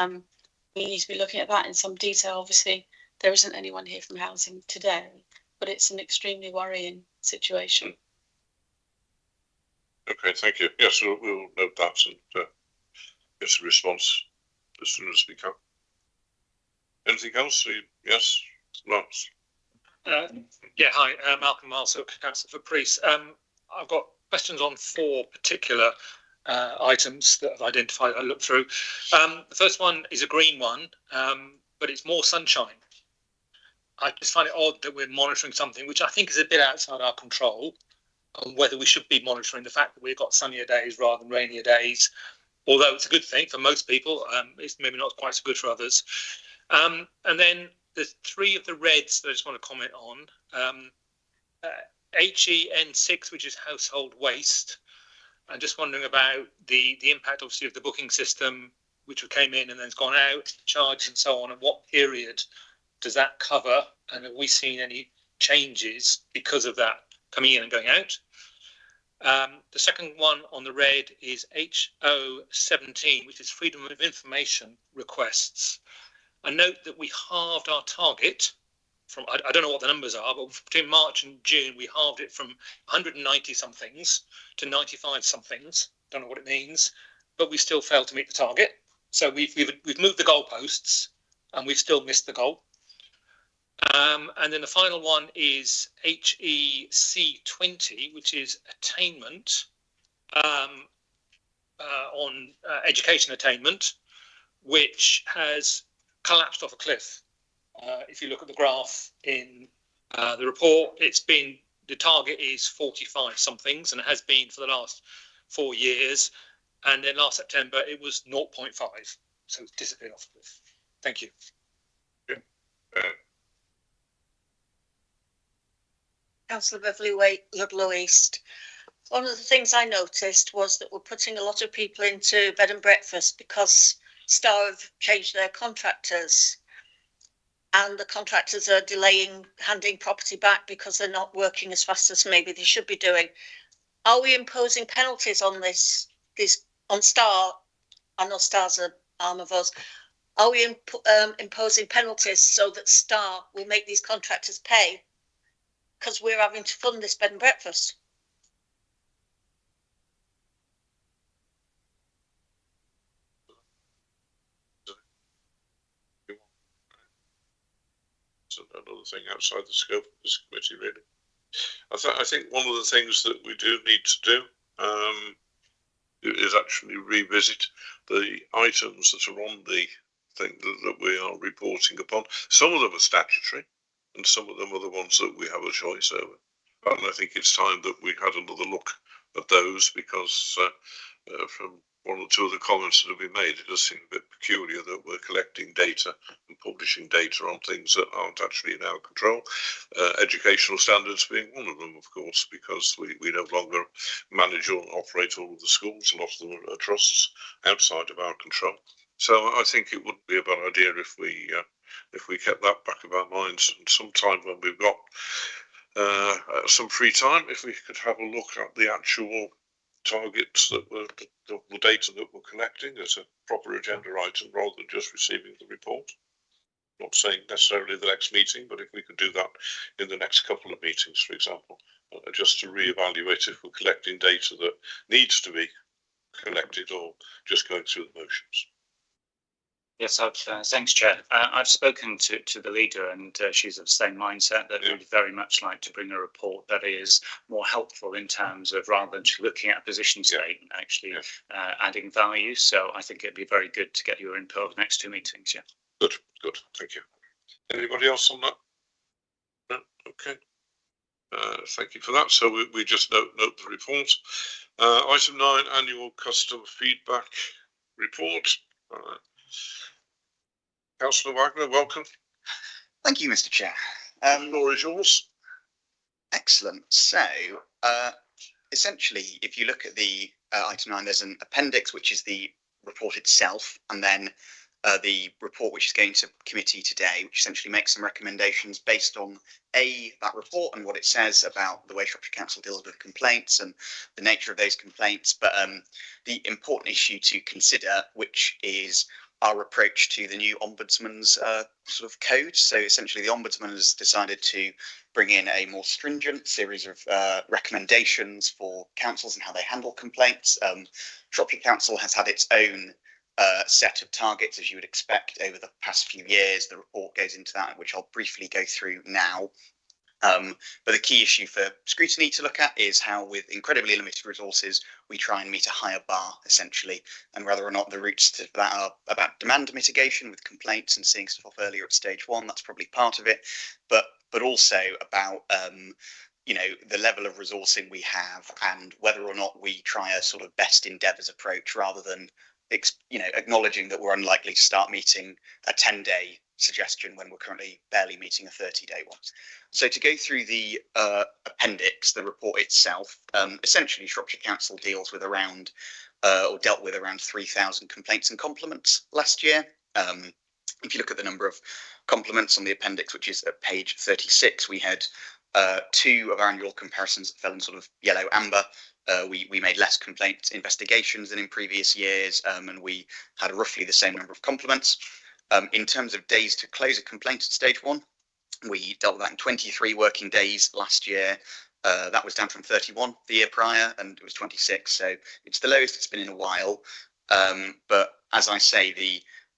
we need to be looking at that in some detail. Obviously, there isn't anyone here from housing today, but it's an extremely worrying situation. Okay, thank you. Yes, we'll note that and get a response as soon as we can. Anything else? Yes, Lance. Yeah, hi, Malcolm Marsook, Councillor for Priest. I've got questions on 4 particular items that I've identified. I looked through. The first one is a green one, but it's more sunshine. I just find it odd that we're monitoring something which I think is a bit outside our control, and whether we should be monitoring the fact that we've got sunnier days rather than rainier days. Although it's a good thing for most people, it's maybe not quite so good for others. And then there's 3 of the reds that I just want to comment on. HEN6, which is household waste. I'm just wondering about the impact, obviously, of the booking system, which came in and then's gone out, charges and so on, and what period does that cover? And have we seen any changes because of that coming in and going out? The second one on the red is HO17, which is freedom of information requests. I note that we halved our target from, I don't know what the numbers are, but between March and June, we halved it from 190 somethings to 95 somethings. Don't know what it means, but we still failed to meet the target. So we've moved the goalposts and we've still missed the goal. And then the final one is HEC20, which is attainment on education attainment, which has collapsed off a cliff. If you look at the graph in the report, the target is 45 somethings, and it has been for the last 4 years. And then last September, it was 0.5. So it's disappeared off the cliff. Thank you. Yeah. Councillor Beverley Ludlow East. One of the things I noticed was that we're putting a lot of people into bed and breakfast because Star have changed their contractors, and the contractors are delaying handing property back because they're not working as fast as maybe they should be doing. Are we imposing penalties on on Star? I know Star's an arm of us. Are we imposing penalties so that Star will make these contractors pay? Because we're having to fund this bed and breakfast. It's another thing outside the scope of this committee, really. I think one of the things that we do need to do is actually revisit the items that are on the thing that we are reporting upon. Some of them are statutory, and some of them are the ones that we have a choice over. And I think it's time that we had another look at those, because from 1 or 2 of the comments that have been made, it does seem a bit peculiar that we're collecting data and publishing data on things that aren't actually in our control. Educational standards being one of them, of course, because we no longer manage or operate all of the schools. A lot of them are trusts outside of our control. So I think it would be a bad idea if we kept that back of our minds, and sometime when we've got some free time, if we could have a look at the actual targets that were the data that we're collecting as a proper agenda item rather than just receiving the report. Not saying necessarily the next meeting, but if we could do that in the next couple of meetings, for example, just to reevaluate if we're collecting data that needs to be collected or just going through the motions. Yes, thanks, Chair. I've spoken to the leader, and she's of the same mindset that we'd very much like to bring a report that is more helpful in terms of, rather than just looking at a position statement, actually adding value. So I think it'd be very good to get your input over the next 2 meetings. Yeah. Good. Thank you. Anybody else on that? No? Okay. Thank you for that. So we just note the report. Item 9, annual customer feedback report. Councillor Wagner, welcome. Thank you, Mr. Chair. The floor is yours. Excellent. So, essentially, if you look at the item 9, there's an appendix, which is the report itself, and then the report which is going to committee today, which essentially makes some recommendations based on that report and what it says about the way Shropshire Council deals with complaints and the nature of those complaints, but the important issue to consider, which is our approach to the new Ombudsman's sort of code. So essentially the Ombudsman has decided to bring in a more stringent series of recommendations for councils and how they handle complaints. Shropshire Council has had its own set of targets, as you would expect, over the past few years. The report goes into that, which I'll briefly go through now. But the key issue for Scrutiny to look at is how, with incredibly limited resources, we try and meet a higher bar, essentially, and whether or not the routes to that are about demand mitigation with complaints and seeing stuff off earlier at stage one. That's probably part of it, but also about the level of resourcing we have and whether or not we try a sort of best endeavours approach rather than acknowledging that we're unlikely to start meeting a 10-day suggestion when we're currently barely meeting a 30-day one. So to go through the appendix, the report itself, essentially Shropshire Council dealt with around 3,000 complaints and compliments last year. If you look at the number of compliments on the appendix, which is at page 36, we had 2 of our annual comparisons that fell in sort of yellow amber. We made less complaint investigations than in previous years, and we had roughly the same number of compliments. In terms of days to close a complaint at stage 1, we dealt with that in 23 working days last year. That was down from 31 the year prior, and it was 26, so it's the lowest it's been in a while. But as I say,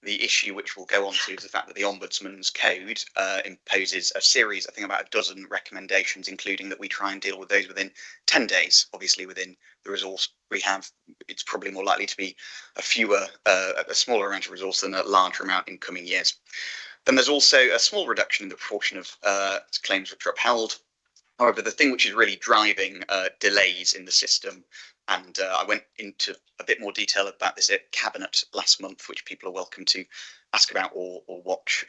the issue which we'll go on to is the fact that the Ombudsman's Code imposes a series, I think about a dozen recommendations, including that we try and deal with those within 10 days. Obviously, within the resource we have, it's probably more likely to be a smaller amount of resource than a larger amount in coming years. Then there's also a small reduction in the proportion of claims which are upheld. However, the thing which is really driving delays in the system, and I went into a bit more detail about this at Cabinet last month, which people are welcome to ask about or watch.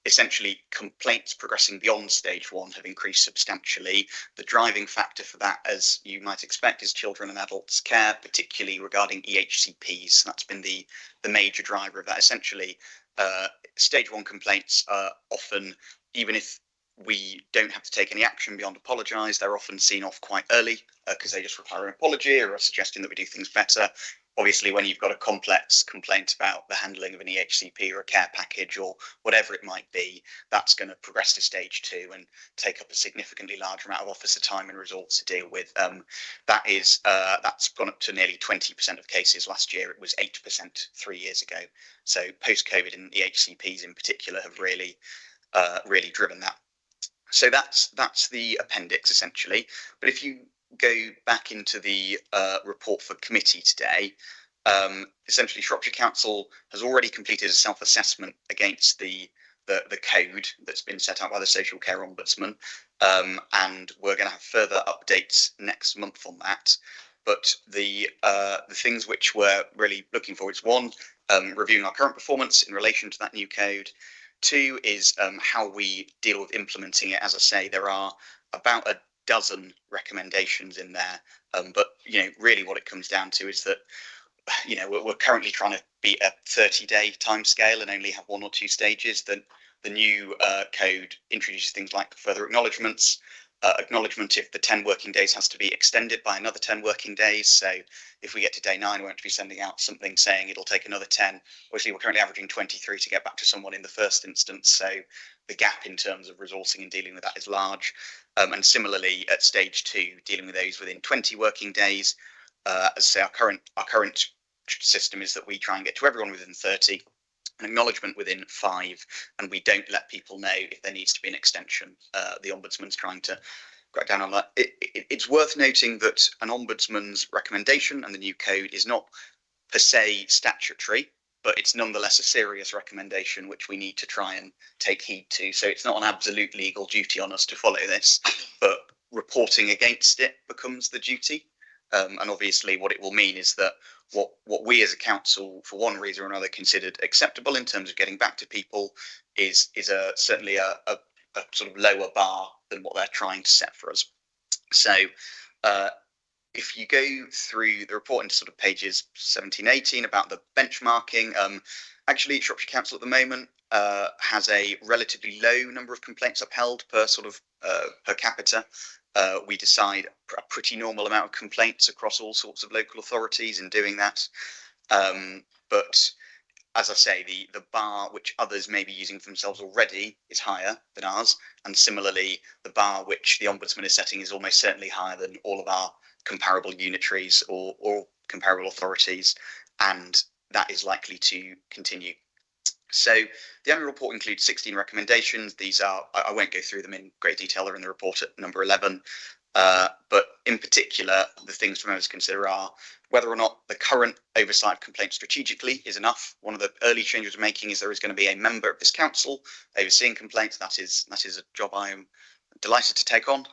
Essentially, complaints progressing beyond stage 1 have increased substantially. The driving factor for that, as you might expect, is children and adults care, particularly regarding EHCPs. That's been the major driver of that. Essentially, stage 1 complaints are often, even if we don't have to take any action beyond apologise, they're often seen off quite early because they just require an apology or a suggestion that we do things better. Obviously, when you've got a complex complaint about the handling of an EHCP or a care package or whatever it might be, that's going to progress to stage 2 and take up a significantly larger amount of officer time and resource to deal with. That's gone up to nearly 20% of cases last year. It was 8% 3 years ago. So post-COVID and EHCPs in particular have really driven that. So that's the appendix essentially. But if you go back into the report for committee today, essentially Shropshire Council has already completed a self-assessment against the code that's been set out by the Social Care Ombudsman, and we're going to have further updates next month on that. But the things which we're really looking for is 1, reviewing our current performance in relation to that new code. 2 is how we deal with implementing it. As I say, there are about a dozen recommendations in there, but really what it comes down to is that we're currently trying to beat a 30-day timescale and only have 1 or 2 stages. The new code introduces things like further acknowledgements. Acknowledgement if the 10 working days has to be extended by another 10 working days. So if we get to day 9, we won't be sending out something saying it'll take another 10. Obviously, we're currently averaging 23 to get back to someone in the first instance. So the gap in terms of resourcing and dealing with that is large. And similarly, at stage 2, dealing with those within 20 working days. As I say, our current system is that we try and get to everyone within 30. An acknowledgement within 5, and we don't let people know if there needs to be an extension. The Ombudsman's trying to crack down on that. It's worth noting that an Ombudsman's recommendation and the new code is not per se statutory, but it's nonetheless a serious recommendation which we need to try and take heed to. So it's not an absolute legal duty on us to follow this, but reporting against it becomes the duty. And obviously what it will mean is that what we as a council, for one reason or another, considered acceptable in terms of getting back to people is certainly a sort of lower bar than what they're trying to set for us. So if you go through the report into sort of pages 17, 18 about the benchmarking, actually Shropshire Council at the moment has a relatively low number of complaints upheld per capita. We decide a pretty normal amount of complaints across all sorts of local authorities in doing that. But as I say, the bar which others may be using for themselves already is higher than ours. And similarly, the bar which the Ombudsman is setting is almost certainly higher than all of our comparable unitaries or comparable authorities. And that is likely to continue. So the annual report includes 16 recommendations. These are, I won't go through them in great detail, they're in the report at number 11. But in particular, the things for members to consider are whether or not the current oversight of complaints strategically is enough. One of the early changes we're making is there is going to be a member of this council overseeing complaints. That is a job I am delighted to take on.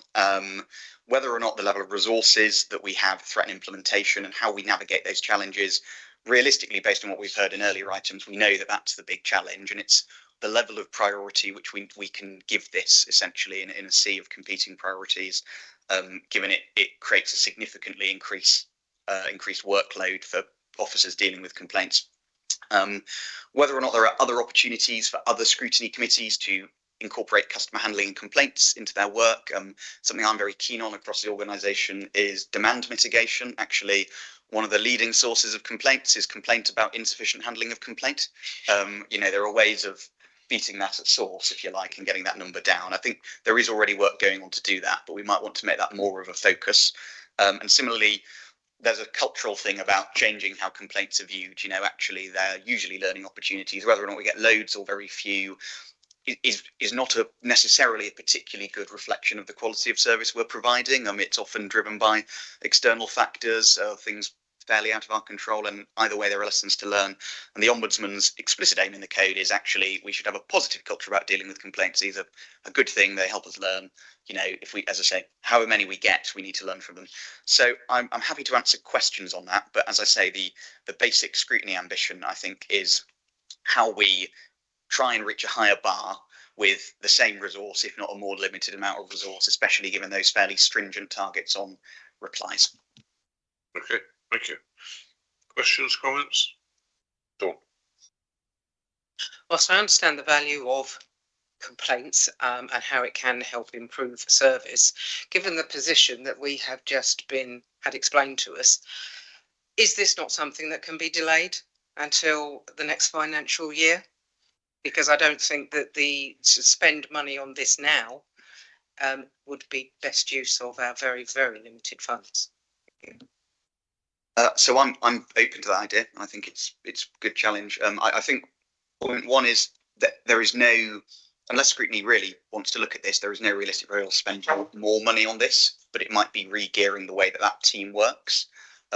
Whether or not the level of resources that we have threaten implementation and how we navigate those challenges. Realistically, based on what we've heard in earlier items, we know that that's the big challenge, and it's the level of priority which we can give this essentially in a sea of competing priorities, given it creates a significantly increased workload for officers dealing with complaints. Whether or not there are other opportunities for other scrutiny committees to incorporate customer handling and complaints into their work. Something I'm very keen on across the organisation is demand mitigation. Actually, one of the leading sources of complaints is complaint about insufficient handling of complaint. There are ways of beating that at source, if you like, and getting that number down. I think there is already work going on to do that, but we might want to make that more of a focus. And similarly, there's a cultural thing about changing how complaints are viewed. Actually, they're usually learning opportunities. Whether or not we get loads or very few is not necessarily a particularly good reflection of the quality of service we're providing. It's often driven by external factors, things fairly out of our control, and either way there are lessons to learn. And the Ombudsman's explicit aim in the code is actually we should have a positive culture about dealing with complaints. These are a good thing, they help us learn. If we, as I say, however many we get, we need to learn from them. So I'm happy to answer questions on that, but as I say, the basic scrutiny ambition, I think, is how we try and reach a higher bar with the same resource, if not a more limited amount of resource, especially given those fairly stringent targets on replies. Okay, thank you. Questions, comments? Dawn. Whilst I understand the value of complaints and how it can help improve service, given the position that we have just had explained to us, is this not something that can be delayed until the next financial year? Because I don't think that to spend money on this now would be best use of our very, very limited funds. So I'm open to that idea. I think it's a good challenge. I think point one is that there is no, unless Scrutiny really wants to look at this, there is no realistic way to spend more money on this, but it might be re-gearing the way that team works.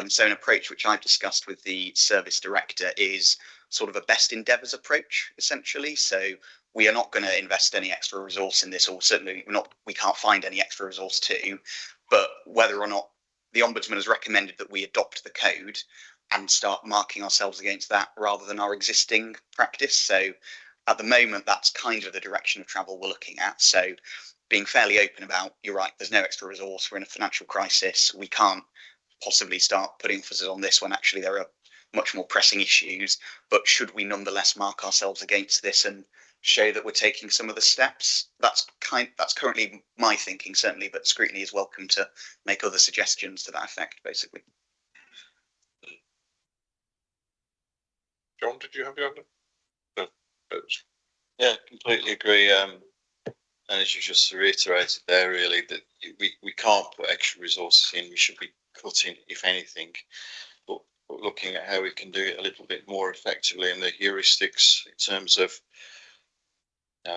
So an approach which I've discussed with the service director is sort of a best endeavours approach, essentially. So we are not going to invest any extra resource in this, or certainly we can't find any extra resource to, but whether or not the Ombudsman has recommended that we adopt the code and start marking ourselves against that rather than our existing practice. So at the moment, that's kind of the direction of travel we're looking at. So being fairly open about, you're right, there's no extra resource, we're in a financial crisis, we can't possibly start putting emphasis on this when actually there are much more pressing issues, but should we nonetheless mark ourselves against this and show that we're taking some of the steps? That's currently my thinking, certainly, but Scrutiny is welcome to make other suggestions to that effect, basically. John, did you have your hand up? No. Yeah, completely agree. And as you just reiterated there, really, that we can't put extra resources in. We should be cutting, if anything, but looking at how we can do it a little bit more effectively, and the heuristics in terms of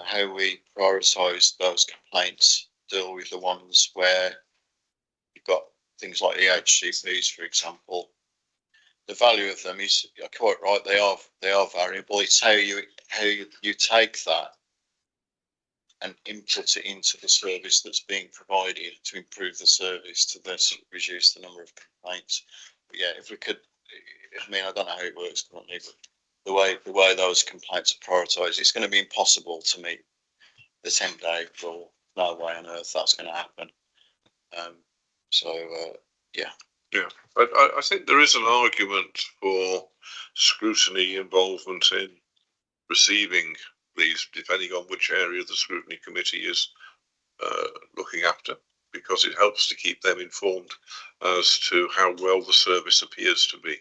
how we prioritise those complaints, deal with the ones where you've got things like EHCPs, for example. The value of them is, you're quite right, they are variable. It's how you take that and input it into the service that's being provided to improve the service, to then sort of reduce the number of complaints. But yeah, if we could, I don't know how it works currently, but the way those complaints are prioritised, it's going to be impossible to meet the 10-day rule. No way on earth that's going to happen. Yeah. Yeah, I think there is an argument for scrutiny involvement in receiving these, depending on which area the scrutiny committee is looking after, because it helps to keep them informed as to how well the service appears to be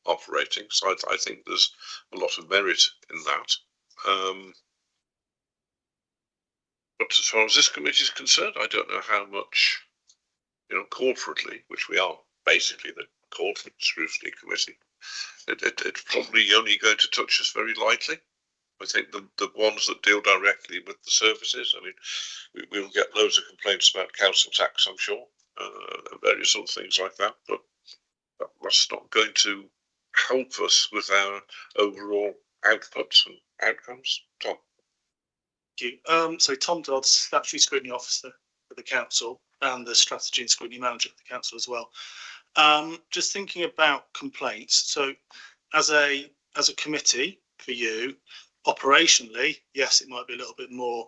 operating. So I think there's a lot of merit in that. But as far as this committee is concerned, I don't know how much, corporately, which we are basically the corporate scrutiny committee, it's probably only going to touch us very lightly. I think the ones that deal directly with the services, I mean, we will get loads of complaints about council tax, I'm sure, various other things like that, but that's not going to help us with our overall outputs and outcomes. Tom. Thank you. So Tom Dodd, Statutory Scrutiny Officer for the Council and the Strategy and Scrutiny Manager for the Council as well. Just thinking about complaints. So as a committee for you, operationally, yes, it might be a little bit more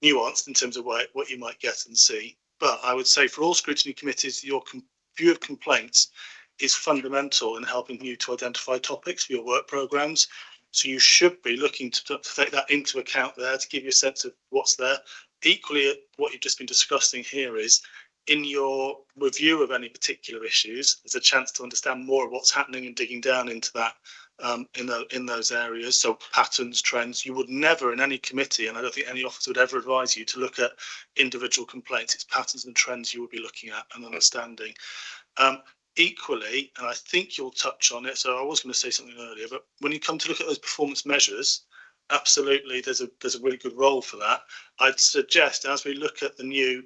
nuanced in terms of what you might get and see. But I would say for all scrutiny committees, your view of complaints is fundamental in helping you to identify topics for your work programmes. So you should be looking to take that into account there to give you a sense of what's there. Equally, what you've just been discussing here is in your review of any particular issues, there's a chance to understand more of what's happening and digging down into that in those areas. So patterns, trends, you would never in any committee, and I don't think any officer would ever advise you to look at individual complaints. It's patterns and trends you would be looking at and understanding. Equally, and I think you'll touch on it, so I was going to say something earlier, but when you come to look at those performance measures, absolutely there's a really good role for that. I'd suggest as we look at the new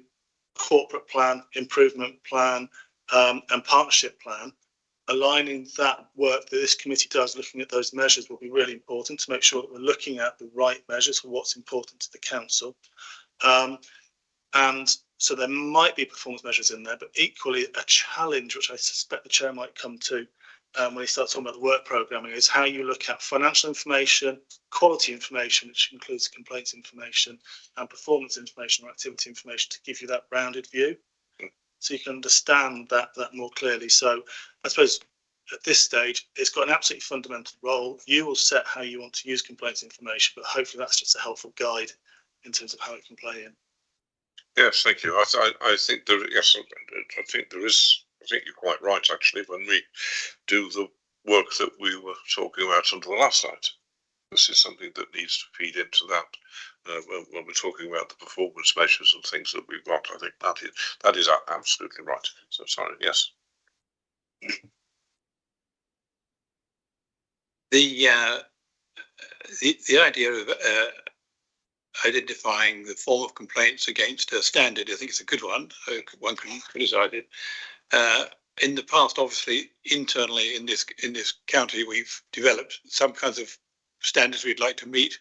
corporate plan, improvement plan, and partnership plan, aligning that work that this committee does, looking at those measures will be really important to make sure that we're looking at the right measures for what's important to the council. And so there might be performance measures in there, but equally a challenge, which I suspect the chair might come to when he starts talking about the work programming, is how you look at financial information, quality information, which includes complaints information, and performance information or activity information to give you that rounded view. So you can understand that more clearly. So I suppose at this stage, it's got an absolutely fundamental role. You will set how you want to use complaints information, but hopefully that's just a helpful guide in terms of how it can play in. Yes, thank you. I think there. Yes, I think there is. I think you're quite right. Actually, when we do the work that we were talking about under the last item, this is something that needs to feed into that when we're talking about the performance measures and things that we've got. I think that is absolutely right. So sorry. Yes. The idea of identifying the form of complaints against a standard, I think it's a good one. One can criticise it. In the past, obviously, internally in this county, we've developed some kinds of standards we'd like to meet.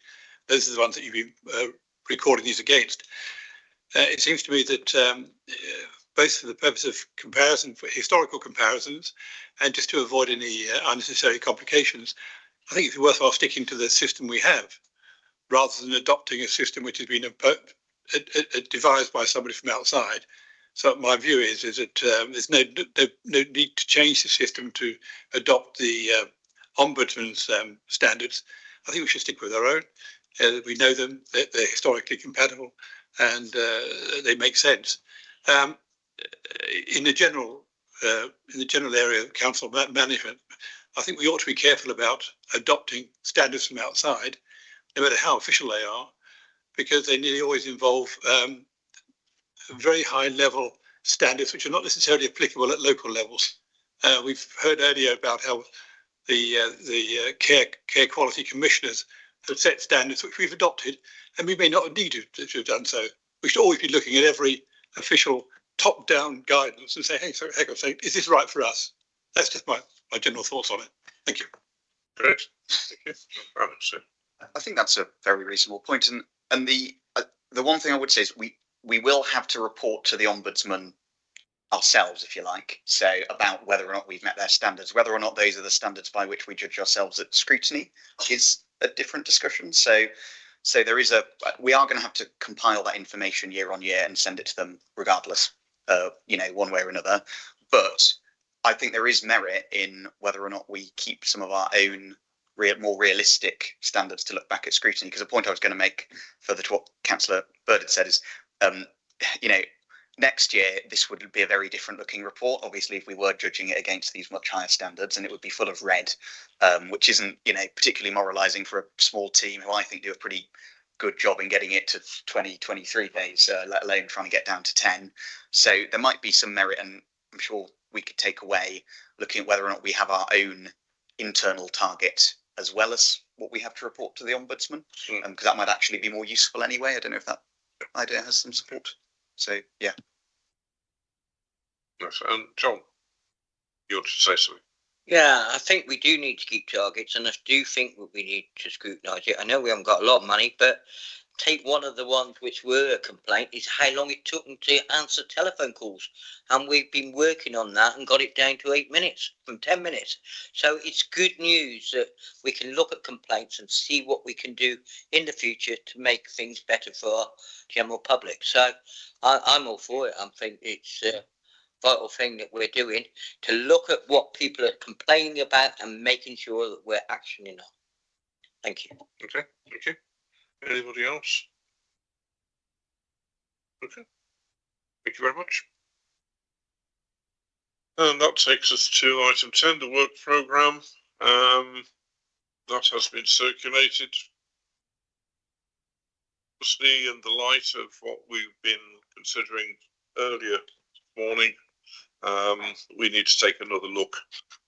Those are the ones that you've been recording these against. It seems to me that both for the purpose of comparison, for historical comparisons, and just to avoid any unnecessary complications, I think it's worthwhile sticking to the system we have, rather than adopting a system which has been devised by somebody from outside. So my view is that there's no need to change the system to adopt the Ombudsman's standards. I think we should stick with our own. We know them; they're historically compatible, and they make sense. In the general area of council management, I think we ought to be careful about adopting standards from outside, no matter how official they are, because they nearly always involve very high level standards which are not necessarily applicable at local levels. We've heard earlier about how the care quality commissioners have set standards which we've adopted, and we may not need to have done so. We should always be looking at every official top-down guidance and say, hey, so heck, is this right for us? That's just my general thoughts on it. Thank you. Great. Thank you. I think that's a very reasonable point. And the one thing I would say is we will have to report to the Ombudsman ourselves, if you like, so about whether or not we've met their standards. Whether or not those are the standards by which we judge ourselves at scrutiny is a different discussion. So we are going to have to compile that information year on year and send it to them regardless, one way or another. But I think there is merit in whether or not we keep some of our own more realistic standards to look back at scrutiny. Because the point I was going to make further to what Councillor Bird had said is, next year this would be a very different looking report. Obviously, if we were judging it against these much higher standards, and it would be full of red, which isn't particularly moralising for a small team who I think do a pretty good job in getting it to 23 days, let alone trying to get down to 10. So there might be some merit, and I'm sure we could take away looking at whether or not we have our own internal target as well as what we have to report to the Ombudsman, because that might actually be more useful anyway. I don't know if that idea has some support. So, yeah. Yes, and John, you want to say something? Yeah, I think we do need to keep targets, and I do think that we need to scrutinise it. I know we haven't got a lot of money, but take one of the ones which were a complaint is how long it took them to answer telephone calls. And we've been working on that and got it down to 8 minutes from 10 minutes. So it's good news that we can look at complaints and see what we can do in the future to make things better for our general public. So I'm all for it. I think it's vital thing that we're doing to look at what people are complaining about and making sure that we're actioning on. Thank you. Okay, thank you. Anybody else? Okay, thank you very much. And that takes us to item 10, the work programme. That has been circulated. Obviously, in the light of what we've been considering earlier this morning, we need to take another look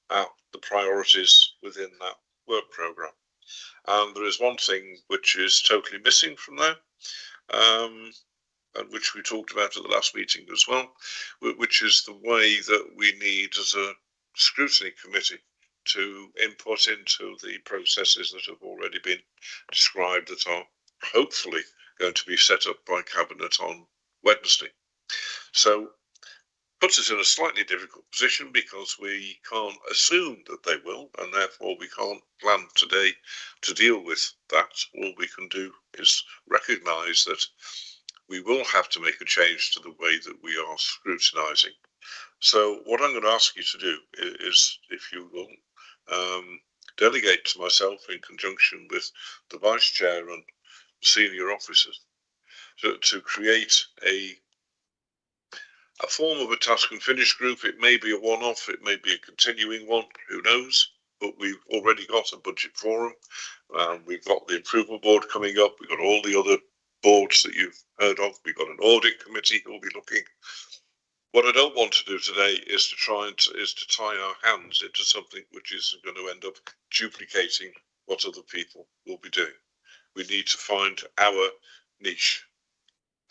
at the priorities within that work programme. And there is one thing which is totally missing from there, and which we talked about at the last meeting as well, which is the way that we need as a scrutiny committee to input into the processes that have already been described that are hopefully going to be set up by Cabinet on Wednesday. So puts us in a slightly difficult position because we can't assume that they will, and therefore we can't plan today to deal with that. All we can do is recognise that we will have to make a change to the way that we are scrutinising. So what I'm going to ask you to do is, if you will, delegate to myself in conjunction with the Vice Chair and senior officers to create a form of a task and finish group. It may be a one-off, it may be a continuing one, who knows, but we've already got a budget forum, we've got the improvement board coming up, we've got all the other boards that you've heard of, we've got an audit committee who will be looking. What I don't want to do today is to tie our hands into something which is going to end up duplicating what other people will be doing. We need to find our niche,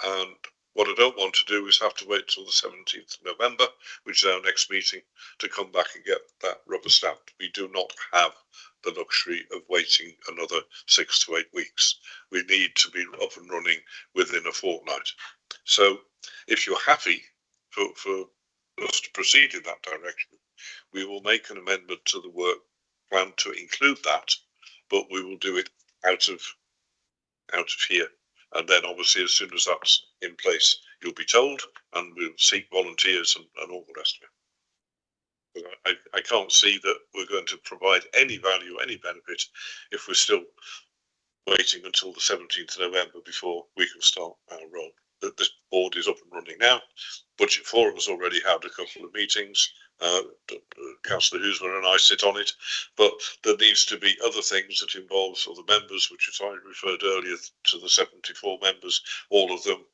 and what I don't want to do is have to wait till the 17th of November, which is our next meeting, to come back and get that rubber stamped. We do not have the luxury of waiting another 6 to 8 weeks. We need to be up and running within a fortnight. So if you're happy for us to proceed in that direction, we will make an amendment to the work plan to include that, but we will do it out of here. And then obviously as soon as that's in place, you'll be told, and we'll seek volunteers and all the rest of it. But I can't see that we're going to provide any value, any benefit, if we're still waiting until the 17th of November before we can start our role. This board is up and running now. Budget Forum has already had a couple of meetings. Councillor Hoosman and I sit on it, but there needs to be other things that involve other members, which as I referred earlier to the 74 members, all of them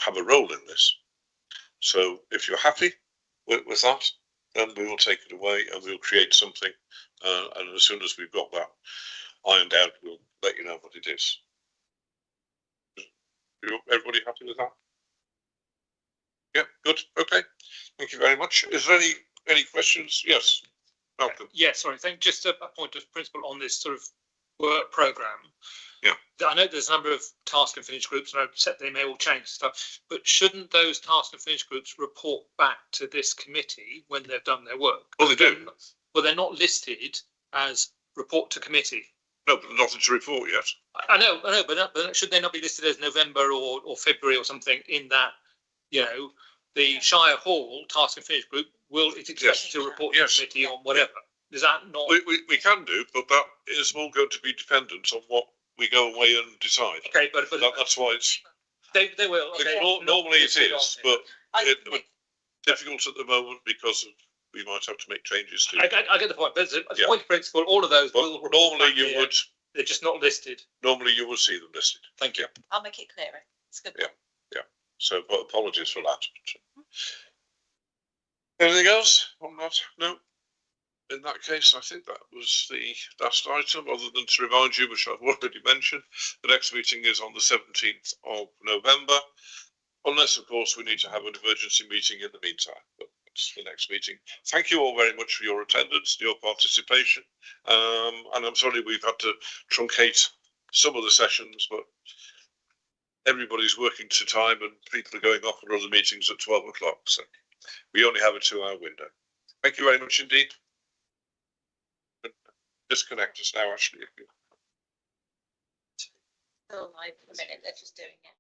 have a role in this. So if you're happy with that, then we will take it away and we'll create something, and as soon as we've got that ironed out, we'll let you know what it is. Everybody happy with that? Yeah, good. Okay. Thank you very much. Is there any questions? Yes, Malcolm. Yeah, sorry. Just a point of principle on this sort of work programme. Yeah. I know there's a number of task and finish groups, and I've said they may all change stuff, but shouldn't those task and finish groups report back to this committee when they've done their work? Well, they do. Well, they're not listed as report to committee. No, but nothing to report yet. I know, but should they not be listed as November or February or something in that, you know, the Shire Hall task and finish group it's expected to report to the committee on whatever. Is that not? We can do, but that is all going to be dependent on what we go away and decide. Okay, but that's why it's. They will. Okay. Normally it is, but it's difficult at the moment because we might have to make changes to. I get the point, but as a point of principle, all of those will. Normally you would. They're just not listed. Normally you will see them listed. Thank you. I'll make it clearer. It's good. Yeah. So apologies for that. Anything else on that? No. In that case, I think that was the last item, other than to remind you, which I've already mentioned, the next meeting is on the 17th of November, unless, of course, we need to have an emergency meeting in the meantime. But that's the next meeting. Thank you all very much for your attendance, your participation. And I'm sorry we've had to truncate some of the sessions, but everybody's working to time and people are going off for other meetings at 12 o'clock. So we only have a 2-hour window. Thank you very much indeed. Disconnect us now, Ashley. Still live for a minute, they're just doing it.